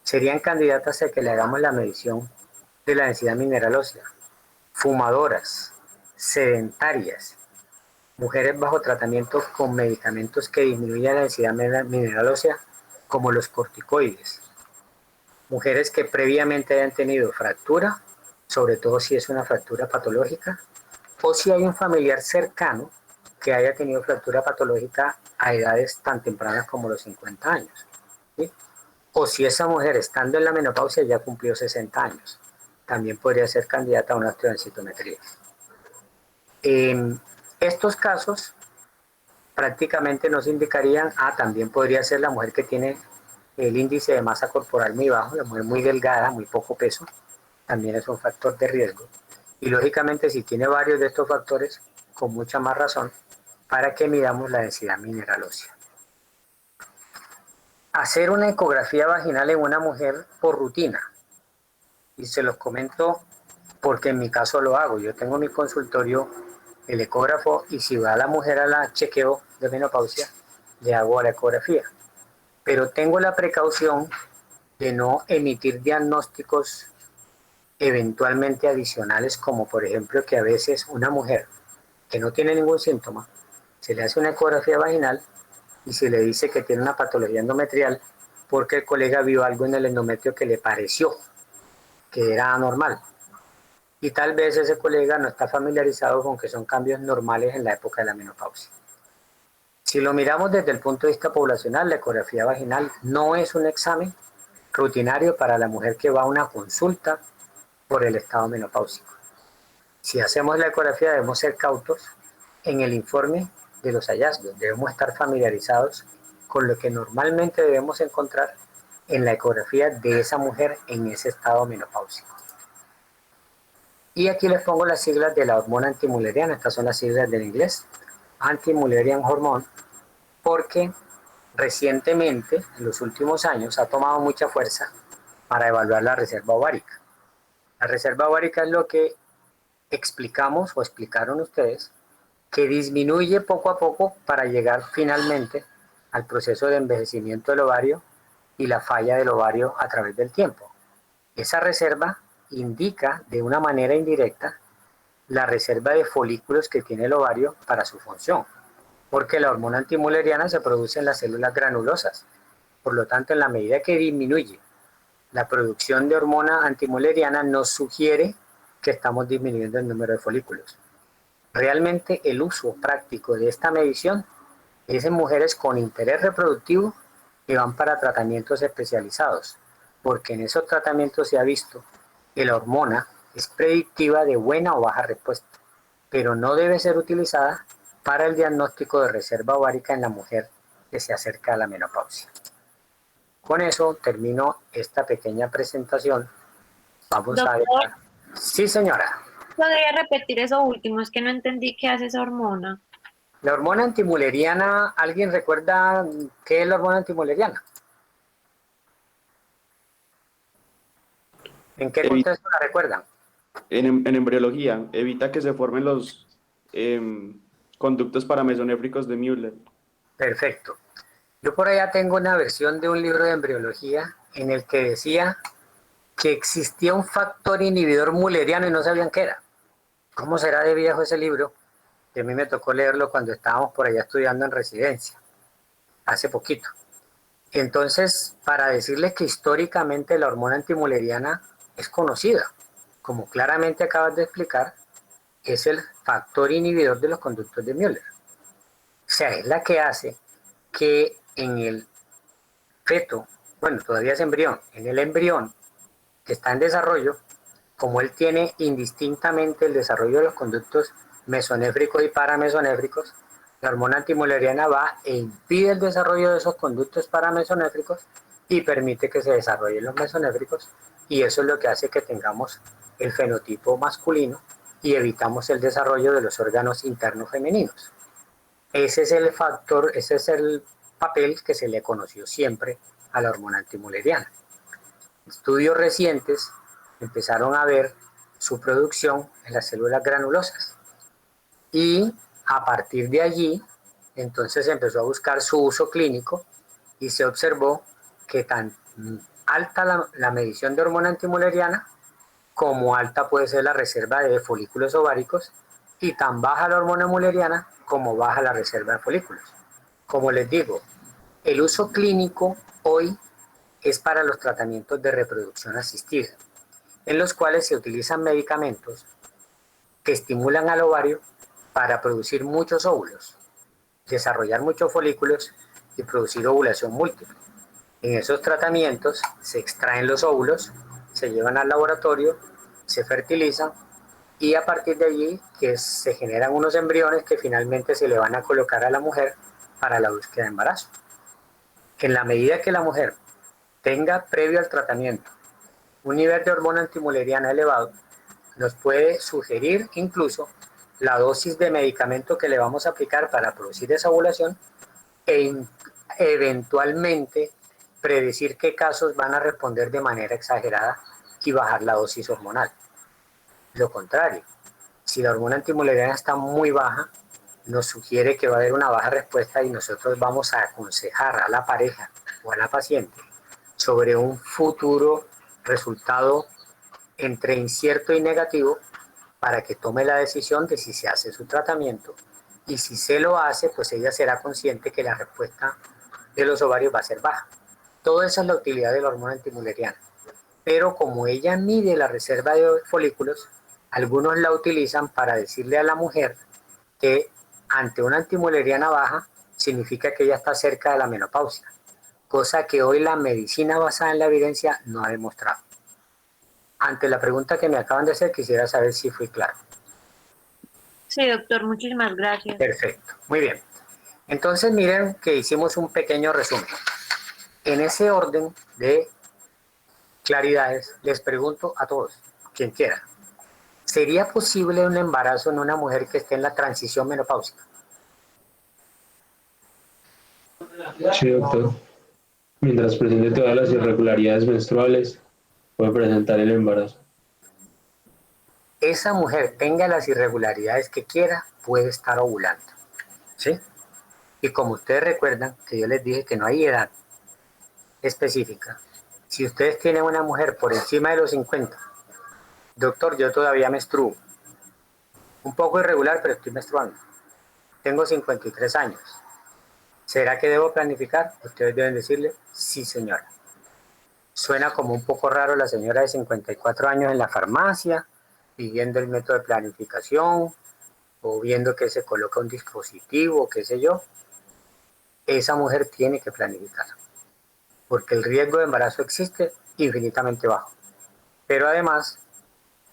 serían candidatas a que le hagamos la medición de la densidad mineral ósea? Fumadoras, sedentarias, mujeres bajo tratamiento con medicamentos que disminuyen la densidad mineral ósea, como los corticoides, mujeres que previamente hayan tenido fractura, sobre todo si es una fractura patológica, o si hay un familiar cercano que haya tenido fractura patológica a edades tan tempranas como los 50 años. ¿Sí? O si esa mujer, estando en la menopausia, ya cumplió 60 años, también podría ser candidata a una osteodensitometría. En estos casos, prácticamente nos indicarían, también podría ser la mujer que tiene el índice de masa corporal muy bajo, la mujer muy delgada, muy poco peso, también es un factor de riesgo. Y lógicamente si tiene varios de estos factores, con mucha más razón, para que midamos la densidad mineral ósea. Hacer una ecografía vaginal en una mujer por rutina, y se los comento porque en mi caso lo hago. Yo tengo en mi consultorio el ecógrafo y si va la mujer a la chequeo de menopausia, le hago la ecografía. Pero tengo la precaución de no emitir diagnósticos eventualmente adicionales, como por ejemplo que a veces una mujer que no tiene ningún síntoma, se le hace una ecografía vaginal y se le dice que tiene una patología endometrial porque el colega vio algo en el endometrio que le pareció que era anormal. Y tal vez ese colega no está familiarizado con que son cambios normales en la época de la menopausia. Si lo miramos desde el punto de vista poblacional, la ecografía vaginal no es un examen rutinario para la mujer que va a una consulta por el estado menopáusico. Si hacemos la ecografía debemos ser cautos en el informe de los hallazgos, debemos estar familiarizados con lo que normalmente debemos encontrar en la ecografía de esa mujer en ese estado menopáusico. Y aquí les pongo las siglas de la hormona antimuleriana, estas son las siglas del inglés, Anti-Mullerian Hormone, porque recientemente, en los últimos años, ha tomado mucha fuerza para evaluar la reserva ovárica. La reserva ovárica es lo que explicamos o explicaron ustedes, que disminuye poco a poco para llegar finalmente al proceso de envejecimiento del ovario y la falla del ovario a través del tiempo. Esa reserva indica de una manera indirecta la reserva de folículos que tiene el ovario para su función, porque la hormona antimulleriana se produce en las células granulosas. Por lo tanto, en la medida que disminuye la producción de hormona antimulleriana, nos sugiere que estamos disminuyendo el número de folículos. Realmente el uso práctico de esta medición es en mujeres con interés reproductivo que van para tratamientos especializados, porque en esos tratamientos se ha visto que la hormona es predictiva de buena o baja respuesta, pero no debe ser utilizada para el diagnóstico de reserva ovárica en la mujer que se acerca a la menopausia. Con eso termino esta pequeña presentación. Vamos a ver. Sí, señora. ¿Podría repetir eso último? Es que no entendí qué hace esa hormona. La hormona antimulleriana, ¿alguien recuerda qué es la hormona antimulleriana? ¿En qué contexto la recuerdan? En embriología, evita que se formen los conductos paramesonéfricos de Müller. Perfecto. Yo por allá tengo una versión de un libro de embriología en el que decía que existía un factor inhibidor mulleriano y no sabían qué era. ¿Cómo será de viejo ese libro? Que a mí me tocó leerlo cuando estábamos por allá estudiando en residencia, hace poquito. Entonces, para decirles que históricamente la hormona antimulleriana es conocida, como claramente acabas de explicar, es el factor inhibidor de los conductos de Müller. O sea, es la que hace que en el feto, bueno, todavía es embrión, en el embrión que está en desarrollo, como él tiene indistintamente el desarrollo de los conductos mesonéfricos y paramesonéfricos, la hormona antimuleriana va e impide el desarrollo de esos conductos paramesonéfricos y permite que se desarrollen los mesonéfricos, y eso es lo que hace que tengamos el fenotipo masculino y evitamos el desarrollo de los órganos internos femeninos. Ese es el factor, ese es el papel que se le conoció siempre a la hormona antimuleriana. Estudios recientes empezaron a ver su producción en las células granulosas y a partir de allí entonces se empezó a buscar su uso clínico y se observó que tan alta la medición de hormona antimuleriana como alta puede ser la reserva de folículos ováricos y tan baja la hormona muleriana como baja la reserva de folículos. Como les digo, el uso clínico hoy es para los tratamientos de reproducción asistida, en los cuales se utilizan medicamentos que estimulan al ovario para producir muchos óvulos, desarrollar muchos folículos y producir ovulación múltiple. En esos tratamientos se extraen los óvulos, se llevan al laboratorio, se fertilizan y a partir de allí se generan unos embriones que finalmente se le van a colocar a la mujer para la búsqueda de embarazo. En la medida que la mujer tenga previo al tratamiento un nivel de hormona antimuleriana elevado, nos puede sugerir incluso la dosis de medicamento que le vamos a aplicar para producir esa ovulación e eventualmente predecir qué casos van a responder de manera exagerada y bajar la dosis hormonal. Lo contrario, si la hormona antimuleriana está muy baja, nos sugiere que va a haber una baja respuesta y nosotros vamos a aconsejar a la pareja o a la paciente sobre un futuro resultado entre incierto y negativo para que tome la decisión de si se hace su tratamiento, y si se lo hace, pues ella será consciente que la respuesta de los ovarios va a ser baja. Todo eso es la utilidad de la hormona antimuleriana. Pero como ella mide la reserva de folículos, algunos la utilizan para decirle a la mujer que ante una antimuleriana baja significa que ella está cerca de la menopausia, cosa que hoy la medicina basada en la evidencia no ha demostrado. Ante la pregunta que me acaban de hacer, quisiera saber si fui claro. Sí, doctor, muchísimas gracias. Perfecto, muy bien. Entonces miren que hicimos un pequeño resumen. En ese orden de claridades, les pregunto a todos, quien quiera, ¿sería posible un embarazo en una mujer que esté en la transición menopáusica? Sí, doctor. Mientras presente todas las irregularidades menstruales, puede presentar el embarazo. Esa mujer tenga las irregularidades que quiera, puede estar ovulando, ¿sí? Y como ustedes recuerdan que yo les dije que no hay edad específica, si ustedes tienen una mujer por encima de los 50, doctor, yo todavía menstruo, un poco irregular, pero estoy menstruando, tengo 53 años, ¿será que debo planificar? Ustedes deben decirle, sí señora. Suena como un poco raro la señora de 54 años en la farmacia, pidiendo el método de planificación, o viendo que se coloca un dispositivo, qué sé yo. Esa mujer tiene que planificar, porque el riesgo de embarazo existe infinitamente bajo. Pero además,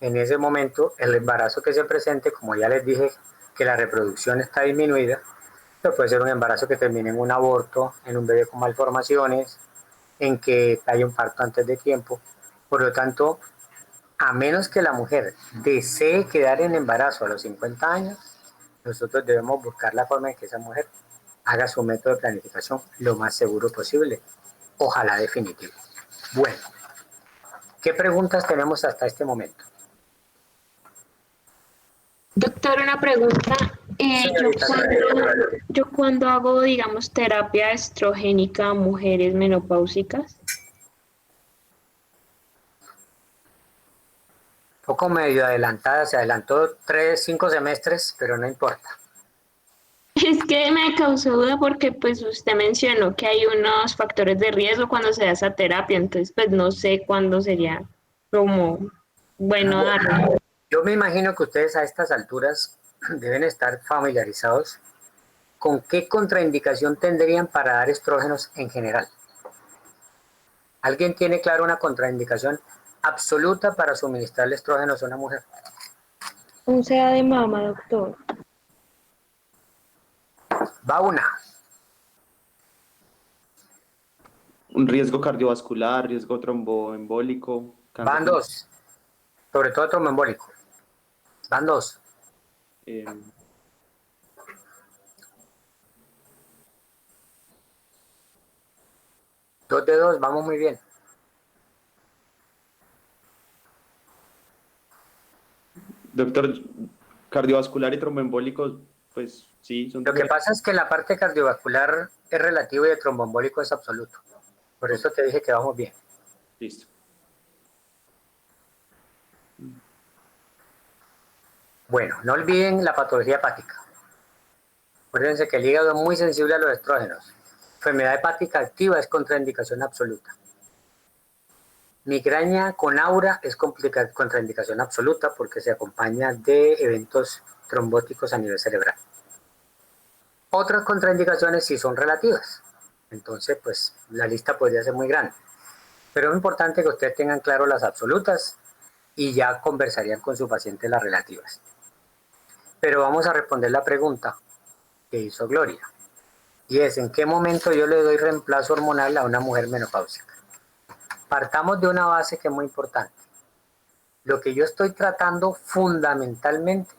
en ese momento, el embarazo que se presente, como ya les dije, que la reproducción está disminuida, pues puede ser un embarazo que termine en un aborto, en un bebé con malformaciones, en que haya un parto antes de tiempo. Por lo tanto, a menos que la mujer desee quedar en embarazo a los 50 años, nosotros debemos buscar la forma de que esa mujer haga su método de planificación lo más seguro posible, ojalá definitivo. Bueno, ¿qué preguntas tenemos hasta este momento? Doctor, una pregunta. Yo cuando hago, digamos, terapia estrogénica a mujeres menopáusicas, Poco medio adelantada, se adelantó 5 semestres, pero no importa. es que me causó duda porque pues usted mencionó que hay unos factores de riesgo cuando se da esa terapia, entonces pues no sé cuándo sería como bueno darlo. Yo me imagino que ustedes a estas alturas deben estar familiarizados con qué contraindicación tendrían para dar estrógenos en general. ¿Alguien tiene claro una contraindicación absoluta para suministrarle estrógenos a una mujer? Un SEA de mama, doctor. Va una. Un riesgo cardiovascular, riesgo tromboembólico. Van dos. Sobre todo tromboembólico. Van dos. Dos de dos, vamos muy bien. Doctor, cardiovascular y tromboembólico, pues sí. Lo que pasa es que la parte cardiovascular es relativo y el tromboembólico es absoluto. Por eso te dije que vamos bien. Listo. Bueno, no olviden la patología hepática. Acuérdense que el hígado es muy sensible a los estrógenos. Enfermedad hepática activa es contraindicación absoluta. Migraña con aura es contraindicación absoluta porque se acompaña de eventos trombóticos a nivel cerebral. Otras contraindicaciones sí son relativas. Entonces, pues, la lista podría ser muy grande. Pero es importante que ustedes tengan claro las absolutas y ya conversarían con su paciente las relativas. Pero vamos a responder la pregunta que hizo Gloria. Y es, ¿en qué momento yo le doy reemplazo hormonal a una mujer menopáusica? Partamos de una base que es muy importante. Lo que yo estoy tratando fundamentalmente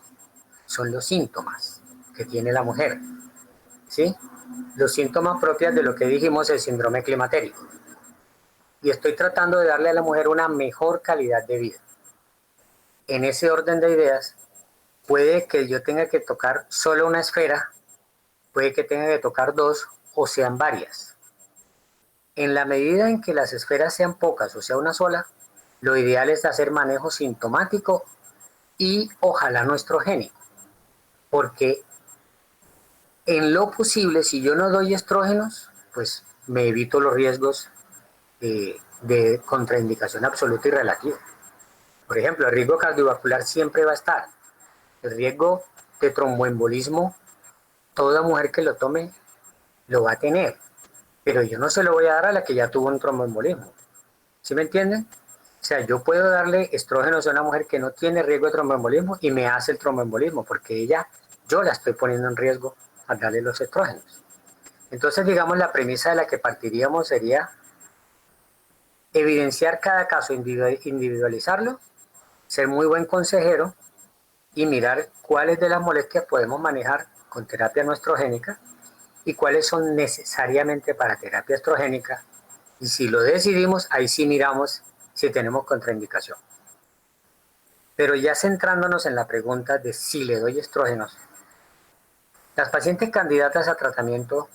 son los síntomas que tiene la mujer. ¿Sí? Los síntomas propios de lo que dijimos, el síndrome climatérico. Y estoy tratando de darle a la mujer una mejor calidad de vida. En ese orden de ideas, puede que yo tenga que tocar solo una esfera, puede que tenga que tocar dos o sean varias. En la medida en que las esferas sean pocas o sea una sola, lo ideal es hacer manejo sintomático y ojalá no estrogénico. Porque en lo posible, si yo no doy estrógenos, pues me evito los riesgos de contraindicación absoluta y relativa. Por ejemplo, el riesgo cardiovascular siempre va a estar. El riesgo de tromboembolismo, toda mujer que lo tome lo va a tener. Pero yo no se lo voy a dar a la que ya tuvo un tromboembolismo. ¿Sí me entienden? O sea, yo puedo darle estrógenos a una mujer que no tiene riesgo de tromboembolismo y me hace el tromboembolismo, porque yo la estoy poniendo en riesgo al darle los estrógenos. Entonces, digamos, la premisa de la que partiríamos sería evidenciar cada caso, individualizarlo, ser muy buen consejero y mirar cuáles de las molestias podemos manejar con terapia no estrogénica y cuáles son necesariamente para terapia estrogénica. Y si lo decidimos, ahí sí miramos si tenemos contraindicación. Pero ya centrándonos en la pregunta de si le doy estrógenos, las pacientes candidatas a tratamiento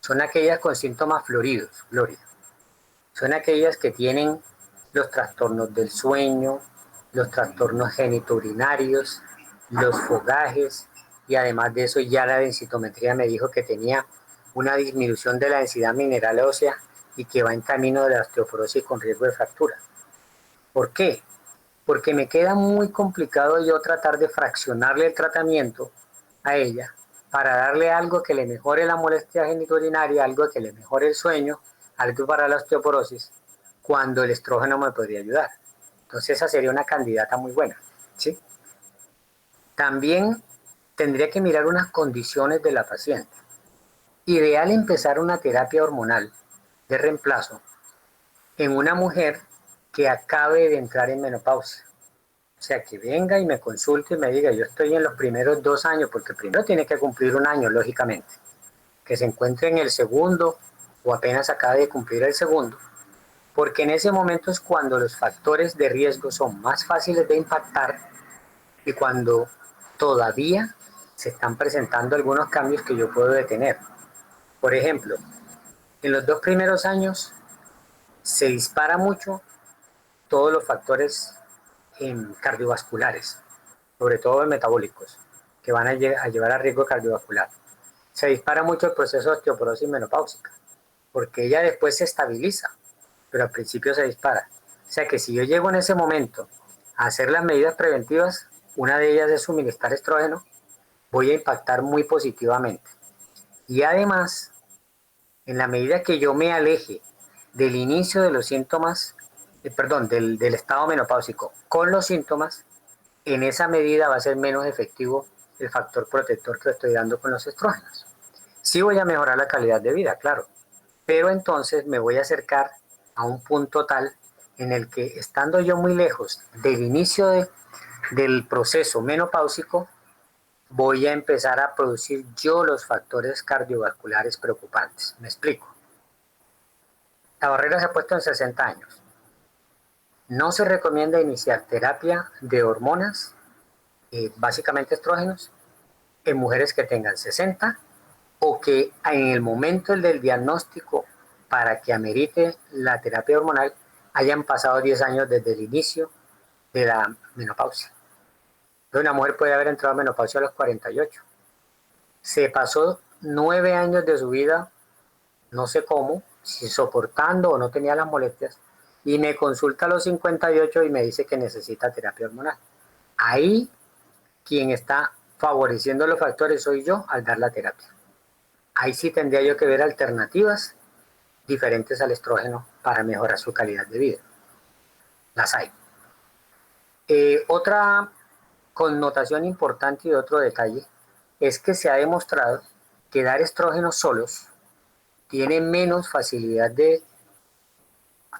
son aquellas con síntomas floridos, Gloria. Son aquellas que tienen los trastornos del sueño, los trastornos genitourinarios, los fogajes, y además de eso ya la densitometría me dijo que tenía una disminución de la densidad mineral ósea y que va en camino de la osteoporosis con riesgo de fractura. ¿Por qué? Porque me queda muy complicado yo tratar de fraccionarle el tratamiento a ella para darle algo que le mejore la molestia genitourinaria, algo que le mejore el sueño, algo para la osteoporosis, cuando el estrógeno me podría ayudar. Entonces esa sería una candidata muy buena, ¿sí? También tendría que mirar unas condiciones de la paciente. Ideal empezar una terapia hormonal de reemplazo en una mujer que acabe de entrar en menopausia. O sea, que venga y me consulte y me diga, yo estoy en los primeros 2 años, porque primero tiene que cumplir 1 año, lógicamente. Que se encuentre en el segundo o apenas acabe de cumplir el segundo. Porque en ese momento es cuando los factores de riesgo son más fáciles de impactar y cuando todavía se están presentando algunos cambios que yo puedo detener. Por ejemplo, en los 2 primeros años se dispara mucho todos los factores cardiovasculares, sobre todo metabólicos, que van a llevar a riesgo cardiovascular. Se dispara mucho el proceso de osteoporosis menopáusica, porque ella después se estabiliza, pero al principio se dispara. O sea que si yo llego en ese momento a hacer las medidas preventivas, una de ellas es suministrar estrógeno, voy a impactar muy positivamente. Y además, en la medida que yo me aleje del inicio de los síntomas del estado menopáusico con los síntomas, en esa medida va a ser menos efectivo el factor protector que estoy dando con los estrógenos. Sí voy a mejorar la calidad de vida, claro, pero entonces me voy a acercar a un punto tal en el que, estando yo muy lejos del inicio del proceso menopáusico, voy a empezar a producir yo los factores cardiovasculares preocupantes. Me explico. La barrera se ha puesto en 60 años. No se recomienda iniciar terapia de hormonas, básicamente estrógenos, en mujeres que tengan 60 o que en el momento del diagnóstico para que amerite la terapia hormonal hayan pasado 10 años desde el inicio de la menopausia. Entonces, una mujer puede haber entrado a menopausia a los 48. Se pasó 9 años de su vida, no sé cómo, si soportando o no tenía las molestias, y me consulta a los 58 y me dice que necesita terapia hormonal. Ahí quien está favoreciendo los factores soy yo al dar la terapia. Ahí sí tendría yo que ver alternativas diferentes al estrógeno para mejorar su calidad de vida. Las hay. Otra connotación importante y otro detalle es que se ha demostrado que dar estrógenos solos tiene menos facilidad de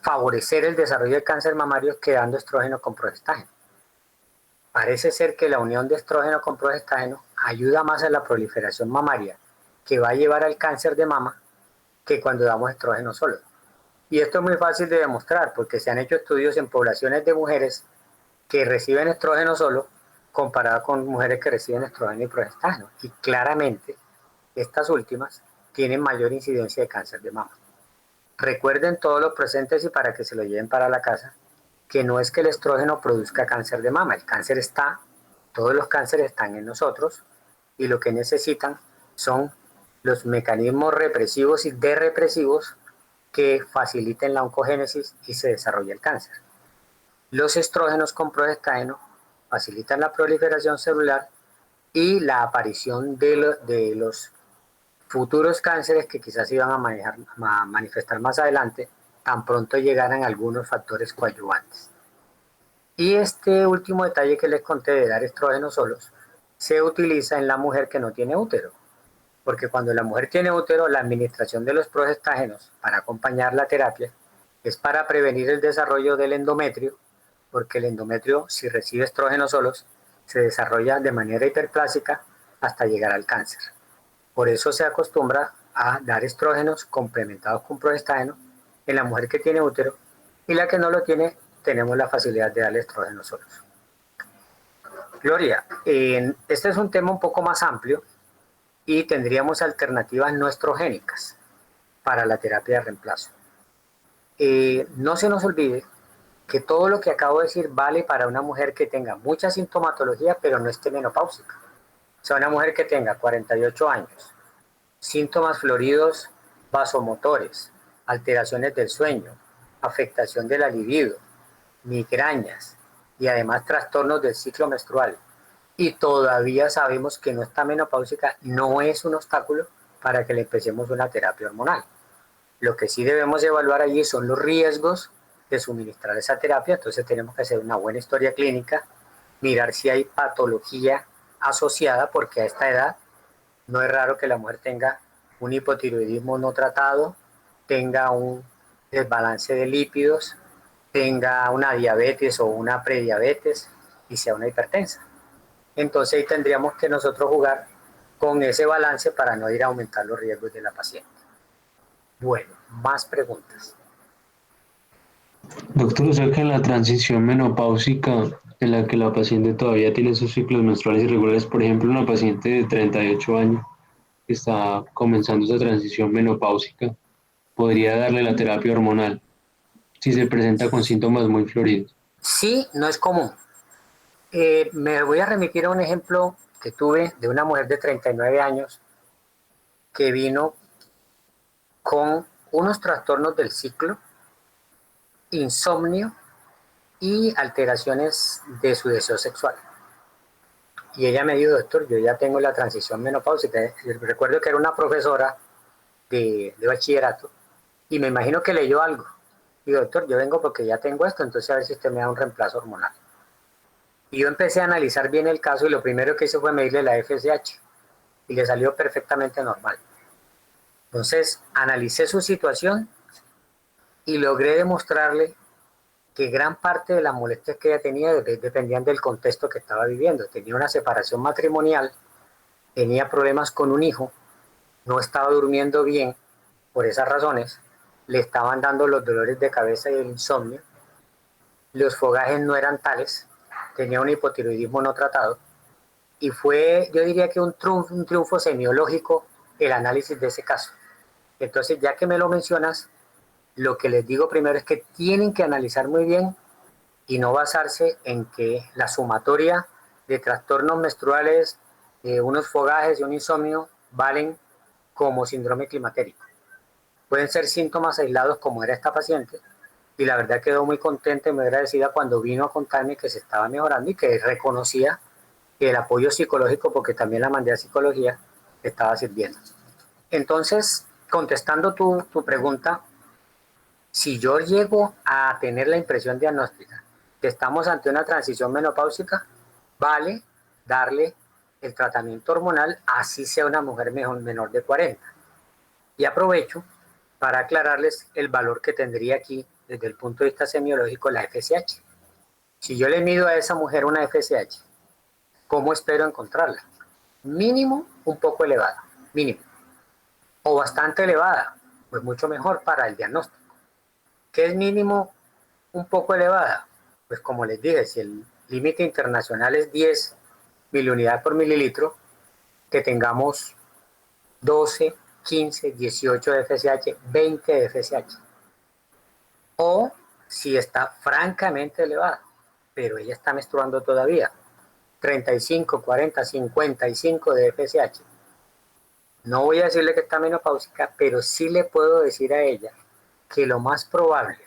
favorecer el desarrollo de cáncer mamario que dando estrógeno con progestágeno. Parece ser que la unión de estrógeno con progestágeno ayuda más a la proliferación mamaria que va a llevar al cáncer de mama que cuando damos estrógeno solo. Y esto es muy fácil de demostrar porque se han hecho estudios en poblaciones de mujeres que reciben estrógeno solo comparado con mujeres que reciben estrógeno y progestágeno. Y claramente estas últimas tienen mayor incidencia de cáncer de mama. Recuerden todos los presentes y para que se lo lleven para la casa, que no es que el estrógeno produzca cáncer de mama. El cáncer está, todos los cánceres están en nosotros y lo que necesitan son los mecanismos represivos y derrepresivos que faciliten la oncogénesis y se desarrolle el cáncer. Los estrógenos con progestágeno facilitan la proliferación celular y la aparición de los futuros cánceres que quizás iban a manifestar más adelante, tan pronto llegaran algunos factores coadyuvantes. Y este último detalle que les conté de dar estrógenos solos se utiliza en la mujer que no tiene útero, porque cuando la mujer tiene útero, la administración de los progestágenos para acompañar la terapia es para prevenir el desarrollo del endometrio, porque el endometrio, si recibe estrógenos solos, se desarrolla de manera hiperplásica hasta llegar al cáncer. Por eso se acostumbra a dar estrógenos complementados con progestágeno en la mujer que tiene útero, y la que no lo tiene, tenemos la facilidad de darle estrógenos solos. Gloria, este es un tema un poco más amplio y tendríamos alternativas no estrogénicas para la terapia de reemplazo. No se nos olvide que todo lo que acabo de decir vale para una mujer que tenga mucha sintomatología pero no esté menopáusica. O sea, una mujer que tenga 48 años, síntomas floridos vasomotores, alteraciones del sueño, afectación de la libido, migrañas y además trastornos del ciclo menstrual, y todavía sabemos que no está menopáusica, no es un obstáculo para que le empecemos una terapia hormonal. Lo que sí debemos evaluar allí son los riesgos de suministrar esa terapia, entonces tenemos que hacer una buena historia clínica, mirar si hay patología asociada, porque a esta edad no es raro que la mujer tenga un hipotiroidismo no tratado, tenga un desbalance de lípidos, tenga una diabetes o una prediabetes y sea una hipertensa. Entonces ahí tendríamos que nosotros jugar con ese balance para no ir a aumentar los riesgos de la paciente. Bueno, más preguntas. Doctor, o sea que en la transición menopáusica en la que la paciente todavía tiene sus ciclos menstruales irregulares, por ejemplo, una paciente de 38 años que está comenzando esa transición menopáusica, podría darle la terapia hormonal si se presenta con síntomas muy floridos. Sí, no es común. Me voy a remitir a un ejemplo que tuve de una mujer de 39 años que vino con unos trastornos del ciclo, insomnio y alteraciones de su deseo sexual. Y ella me dijo, doctor, yo ya tengo la transición menopáusica. Recuerdo que era una profesora de bachillerato y me imagino que leyó algo Digo, doctor, yo vengo porque ya tengo esto, entonces a ver si usted me da un reemplazo hormonal. Y yo empecé a analizar bien el caso y lo primero que hice fue medirle la FSH y le salió perfectamente normal. Entonces analicé su situación y logré demostrarle que gran parte de las molestias que ella tenía dependían del contexto que estaba viviendo. Tenía una separación matrimonial, tenía problemas con un hijo, no estaba durmiendo bien por esas razones, le estaban dando los dolores de cabeza y el insomnio, los fogajes no eran tales, tenía un hipotiroidismo no tratado, y fue, yo diría que un triunfo semiológico el análisis de ese caso. Entonces, ya que me lo mencionas, lo que les digo primero es que tienen que analizar muy bien y no basarse en que la sumatoria de trastornos menstruales, unos fogajes y un insomnio valen como síndrome climatérico. Pueden ser síntomas aislados como era esta paciente, y la verdad quedó muy contenta y muy agradecida cuando vino a contarme que se estaba mejorando y que reconocía que el apoyo psicológico, porque también la mandé a psicología, estaba sirviendo. Entonces, contestando tu pregunta, si yo llego a tener la impresión diagnóstica que estamos ante una transición menopáusica, vale darle el tratamiento hormonal, así sea una mujer menor de 40. Y aprovecho para aclararles el valor que tendría aquí desde el punto de vista semiológico la FSH. Si yo le mido a esa mujer una FSH, ¿cómo espero encontrarla? Mínimo un poco elevada, mínimo. O bastante elevada, pues mucho mejor para el diagnóstico. ¿Qué es mínimo un poco elevada? Pues como les dije, si el límite internacional es 10 miliunidades por mililitro, que tengamos 12, 15, 18 de FSH, 20 de FSH. O si está francamente elevada, pero ella está menstruando todavía, 35, 40, 55 de FSH. No voy a decirle que está menopáusica, pero sí le puedo decir a ella que lo más probable,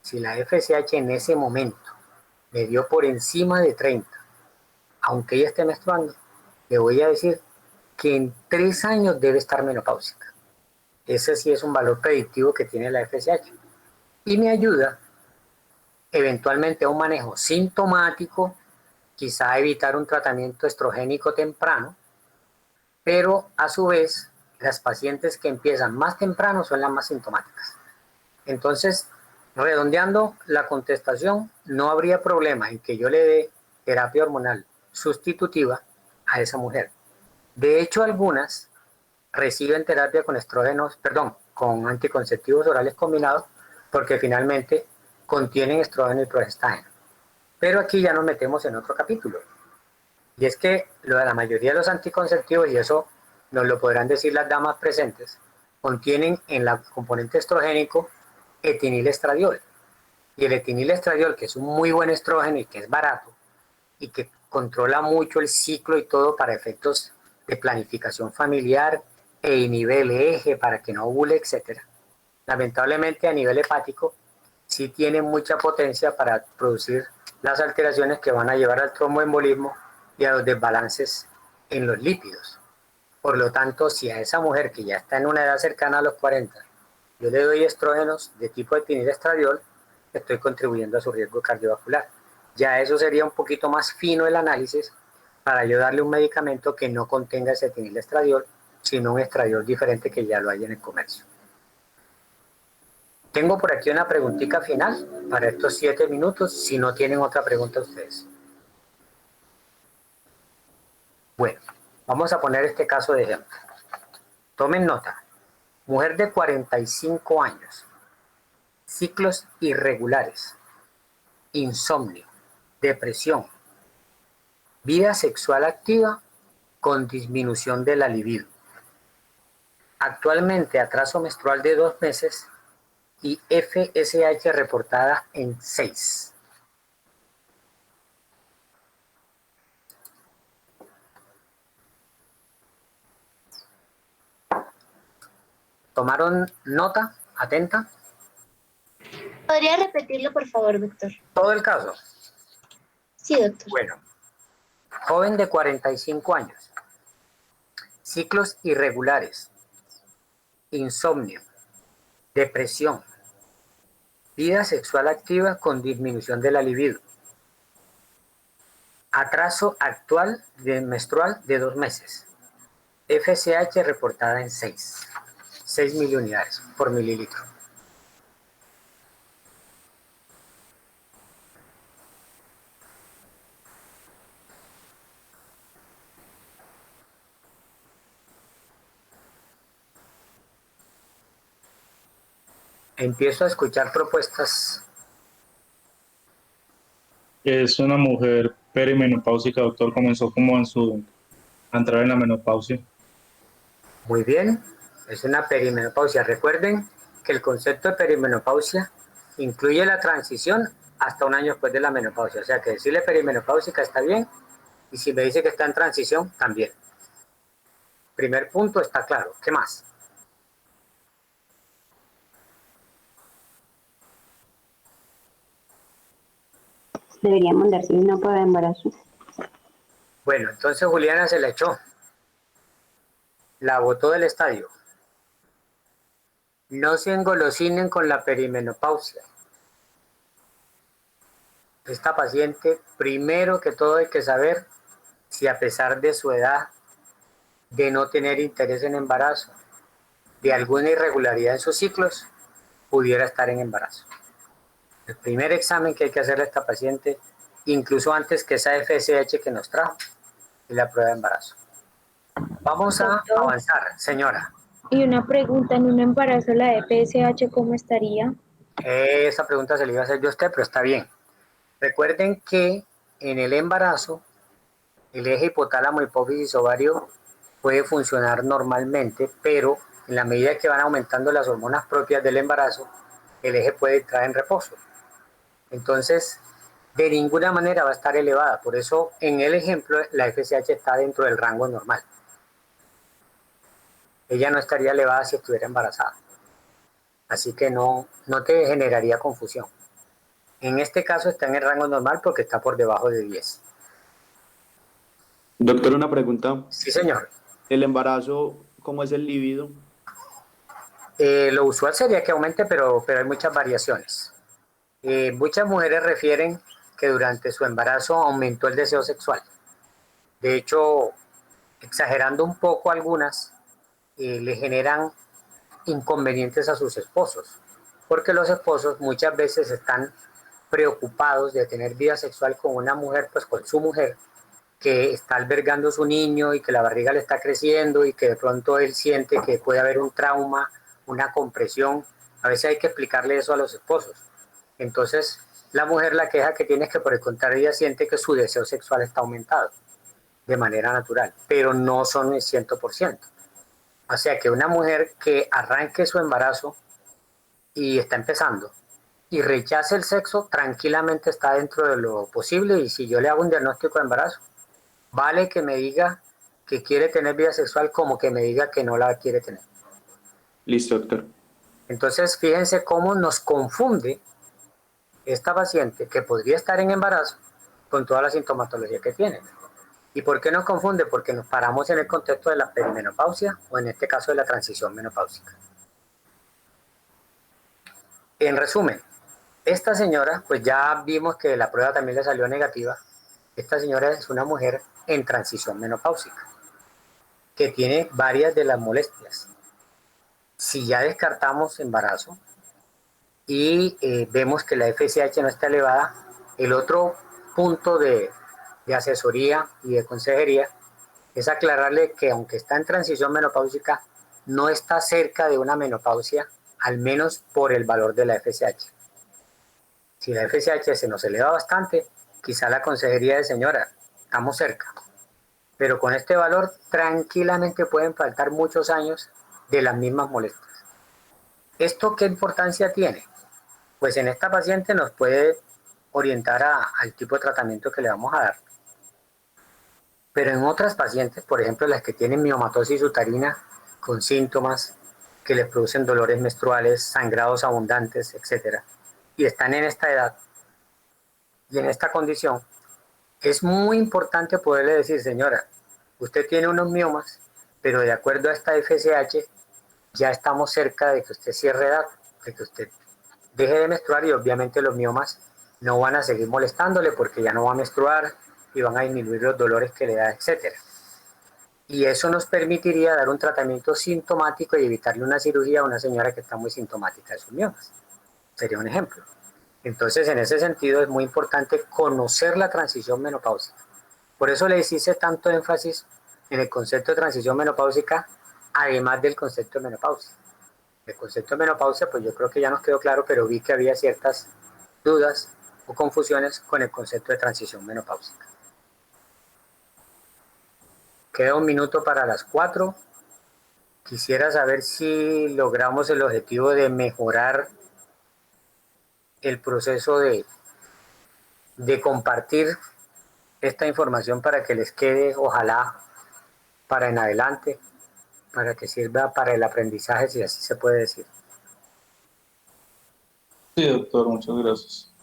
si la FSH en ese momento le dio por encima de 30, aunque ella esté menstruando, le voy a decir que en 3 años debe estar menopáusica. Ese sí es un valor predictivo que tiene la FSH. Y me ayuda eventualmente a un manejo sintomático, quizá evitar un tratamiento estrogénico temprano, pero a su vez las pacientes que empiezan más temprano son las más sintomáticas. Entonces, redondeando la contestación, no habría problema en que yo le dé terapia hormonal sustitutiva a esa mujer. De hecho, algunas reciben terapia con con anticonceptivos orales combinados, porque finalmente contienen estrógeno y progestágeno. Pero aquí ya nos metemos en otro capítulo. Y es que la mayoría de los anticonceptivos, y eso nos lo podrán decir las damas presentes, contienen en la componente estrogénico etinilestradiol. Y el etinilestradiol, que es un muy buen estrógeno y que es barato, y que controla mucho el ciclo y todo para efectos de planificación familiar e inhibe el eje para que no ovule, etc. Lamentablemente a nivel hepático sí tiene mucha potencia para producir las alteraciones que van a llevar al tromboembolismo y a los desbalances en los lípidos. Por lo tanto, si a esa mujer que ya está en una edad cercana a los 40, yo le doy estrógenos de tipo etinilestradiol, estoy contribuyendo a su riesgo cardiovascular. Ya eso sería un poquito más fino el análisis para yo darle un medicamento que no contenga ese etinilestradiol, sino un estradiol diferente que ya lo hay en el comercio. Tengo por aquí una preguntita final para estos 7 minutos, si no tienen otra pregunta ustedes. Bueno, vamos a poner este caso de ejemplo. Tomen nota. Mujer de 45 años, ciclos irregulares, insomnio, depresión, vida sexual activa con disminución de la libido. Actualmente atraso menstrual de 2 meses y FSH reportada en 6. ¿Tomaron nota? ¿Atenta? ¿Podría repetirlo, por favor, doctor? Todo el caso. Sí, doctor. Bueno, joven de 45 años, ciclos irregulares, insomnio, depresión, vida sexual activa con disminución de la libido, atraso actual menstrual de 2 meses, FSH reportada en 6 miliunidades por mililitro. Empiezo a escuchar propuestas. Es una mujer perimenopáusica, doctor, comenzó como a entrar en la menopausia. Muy bien, es una perimenopausia. Recuerden que el concepto de perimenopausia incluye la transición hasta 1 año después de la menopausia. O sea que decirle perimenopáusica está bien, y si me dice que está en transición, también. Primer punto está claro. ¿Qué más? Deberíamos darse una prueba de embarazo. Bueno, entonces Juliana se la echó. La botó del estadio. No se engolosinen con la perimenopausia. Esta paciente, primero que todo hay que saber si a pesar de su edad, de no tener interés en embarazo, de alguna irregularidad en sus ciclos, pudiera estar en embarazo. El primer examen que hay que hacerle a esta paciente, incluso antes que esa FSH que nos trajo, es la prueba de embarazo. Vamos a avanzar, señora. Y una pregunta, ¿en un embarazo la FSH cómo estaría? Esa pregunta se la iba a hacer yo a usted, pero está bien. Recuerden que en el embarazo, el eje hipotálamo, hipófisis, ovario puede funcionar normalmente, pero en la medida que van aumentando las hormonas propias del embarazo, el eje puede entrar en reposo. Entonces, de ninguna manera va a estar elevada. Por eso, en el ejemplo, la FSH está dentro del rango normal. Ella no estaría elevada si estuviera embarazada. Así que no te generaría confusión. En este caso está en el rango normal porque está por debajo de 10. Doctor, una pregunta. Sí, señor. ¿El embarazo, cómo es el líbido? Lo usual sería que aumente, pero hay muchas variaciones. Muchas mujeres refieren que durante su embarazo aumentó el deseo sexual. De hecho, exagerando un poco algunas, le generan inconvenientes a sus esposos, porque los esposos muchas veces están preocupados de tener vida sexual con una mujer, pues con su mujer, que está albergando su niño y que la barriga le está creciendo y que de pronto él siente que puede haber un trauma, una compresión. A veces hay que explicarle eso a los esposos. Entonces, la mujer la queja que tiene es que por el contrario ella siente que su deseo sexual está aumentado de manera natural, pero no son el 100%. O sea que una mujer que arranque su embarazo y está empezando y rechace el sexo, tranquilamente está dentro de lo posible, y si yo le hago un diagnóstico de embarazo, vale que me diga que quiere tener vida sexual como que me diga que no la quiere tener. Listo, doctor. Entonces, fíjense cómo nos confunde esta paciente que podría estar en embarazo con toda la sintomatología que tiene. ¿Y por qué nos confunde? Porque nos paramos en el contexto de la perimenopausia o en este caso de la transición menopáusica. En resumen, esta señora, pues ya vimos que la prueba también le salió negativa. Esta señora es una mujer en transición menopáusica que tiene varias de las molestias. Si ya descartamos embarazo y vemos que la FSH no está elevada, el otro punto de asesoría y de consejería es aclararle que aunque está en transición menopáusica, no está cerca de una menopausia, al menos por el valor de la FSH. Si la FSH se nos eleva bastante, quizá la consejería de señora, estamos cerca. Pero con este valor tranquilamente pueden faltar muchos años de las mismas molestias. ¿Esto qué importancia tiene? Pues en esta paciente nos puede orientar al tipo de tratamiento que le vamos a dar. Pero en otras pacientes, por ejemplo las que tienen miomatosis uterina con síntomas que les producen dolores menstruales, sangrados abundantes, etc., y están en esta edad y en esta condición, es muy importante poderle decir, señora, usted tiene unos miomas, pero de acuerdo a esta FSH, ya estamos cerca de que usted cierre edad, de que usted deje de menstruar y obviamente los miomas no van a seguir molestándole porque ya no va a menstruar y van a disminuir los dolores que le da, etc. Y eso nos permitiría dar un tratamiento sintomático y evitarle una cirugía a una señora que está muy sintomática de sus miomas. Sería un ejemplo. Entonces, en ese sentido es muy importante conocer la transición menopáusica. Por eso les hice tanto énfasis en el concepto de transición menopáusica, además del concepto de menopausia. El concepto de menopausia, pues yo creo que ya nos quedó claro, pero vi que había ciertas dudas o confusiones con el concepto de transición menopáusica. Queda 1 minuto para las 4. Quisiera saber si logramos el objetivo de mejorar el proceso de compartir esta información para que les quede, ojalá, para en adelante, para que sirva para el aprendizaje, si así se puede decir. Sí, doctor, muchas gracias.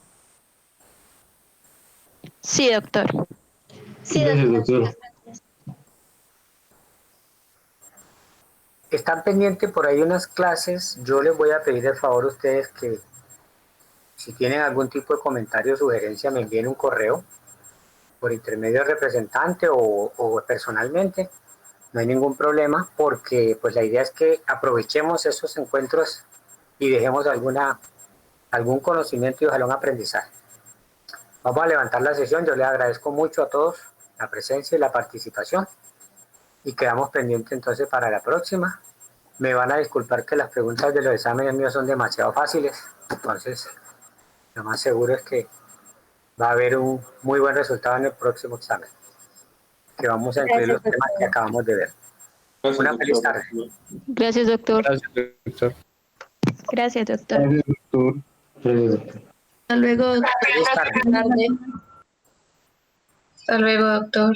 Sí, doctor. Sí, Gracias, doctor. doctor. Están pendientes por ahí unas clases. Yo les voy a pedir el favor a ustedes que si tienen algún tipo de comentario o sugerencia me envíen un correo por intermedio del representante o personalmente. No hay ningún problema porque pues la idea es que aprovechemos esos encuentros y dejemos algún conocimiento y ojalá un aprendizaje. Vamos a levantar la sesión. Yo les agradezco mucho a todos la presencia y la participación y quedamos pendientes entonces para la próxima. Me van a disculpar que las preguntas de los exámenes míos son demasiado fáciles, entonces lo más seguro es que va a haber un muy buen resultado en el próximo examen, que vamos a incluir los temas que acabamos de ver. Gracias, Una feliz doctor. tarde. Gracias, doctor. Gracias, doctor. Gracias, doctor. Gracias, doctor. Gracias, doctor. Hasta luego, doctor. Feliz tarde. Buenas tardes. Hasta luego, doctor.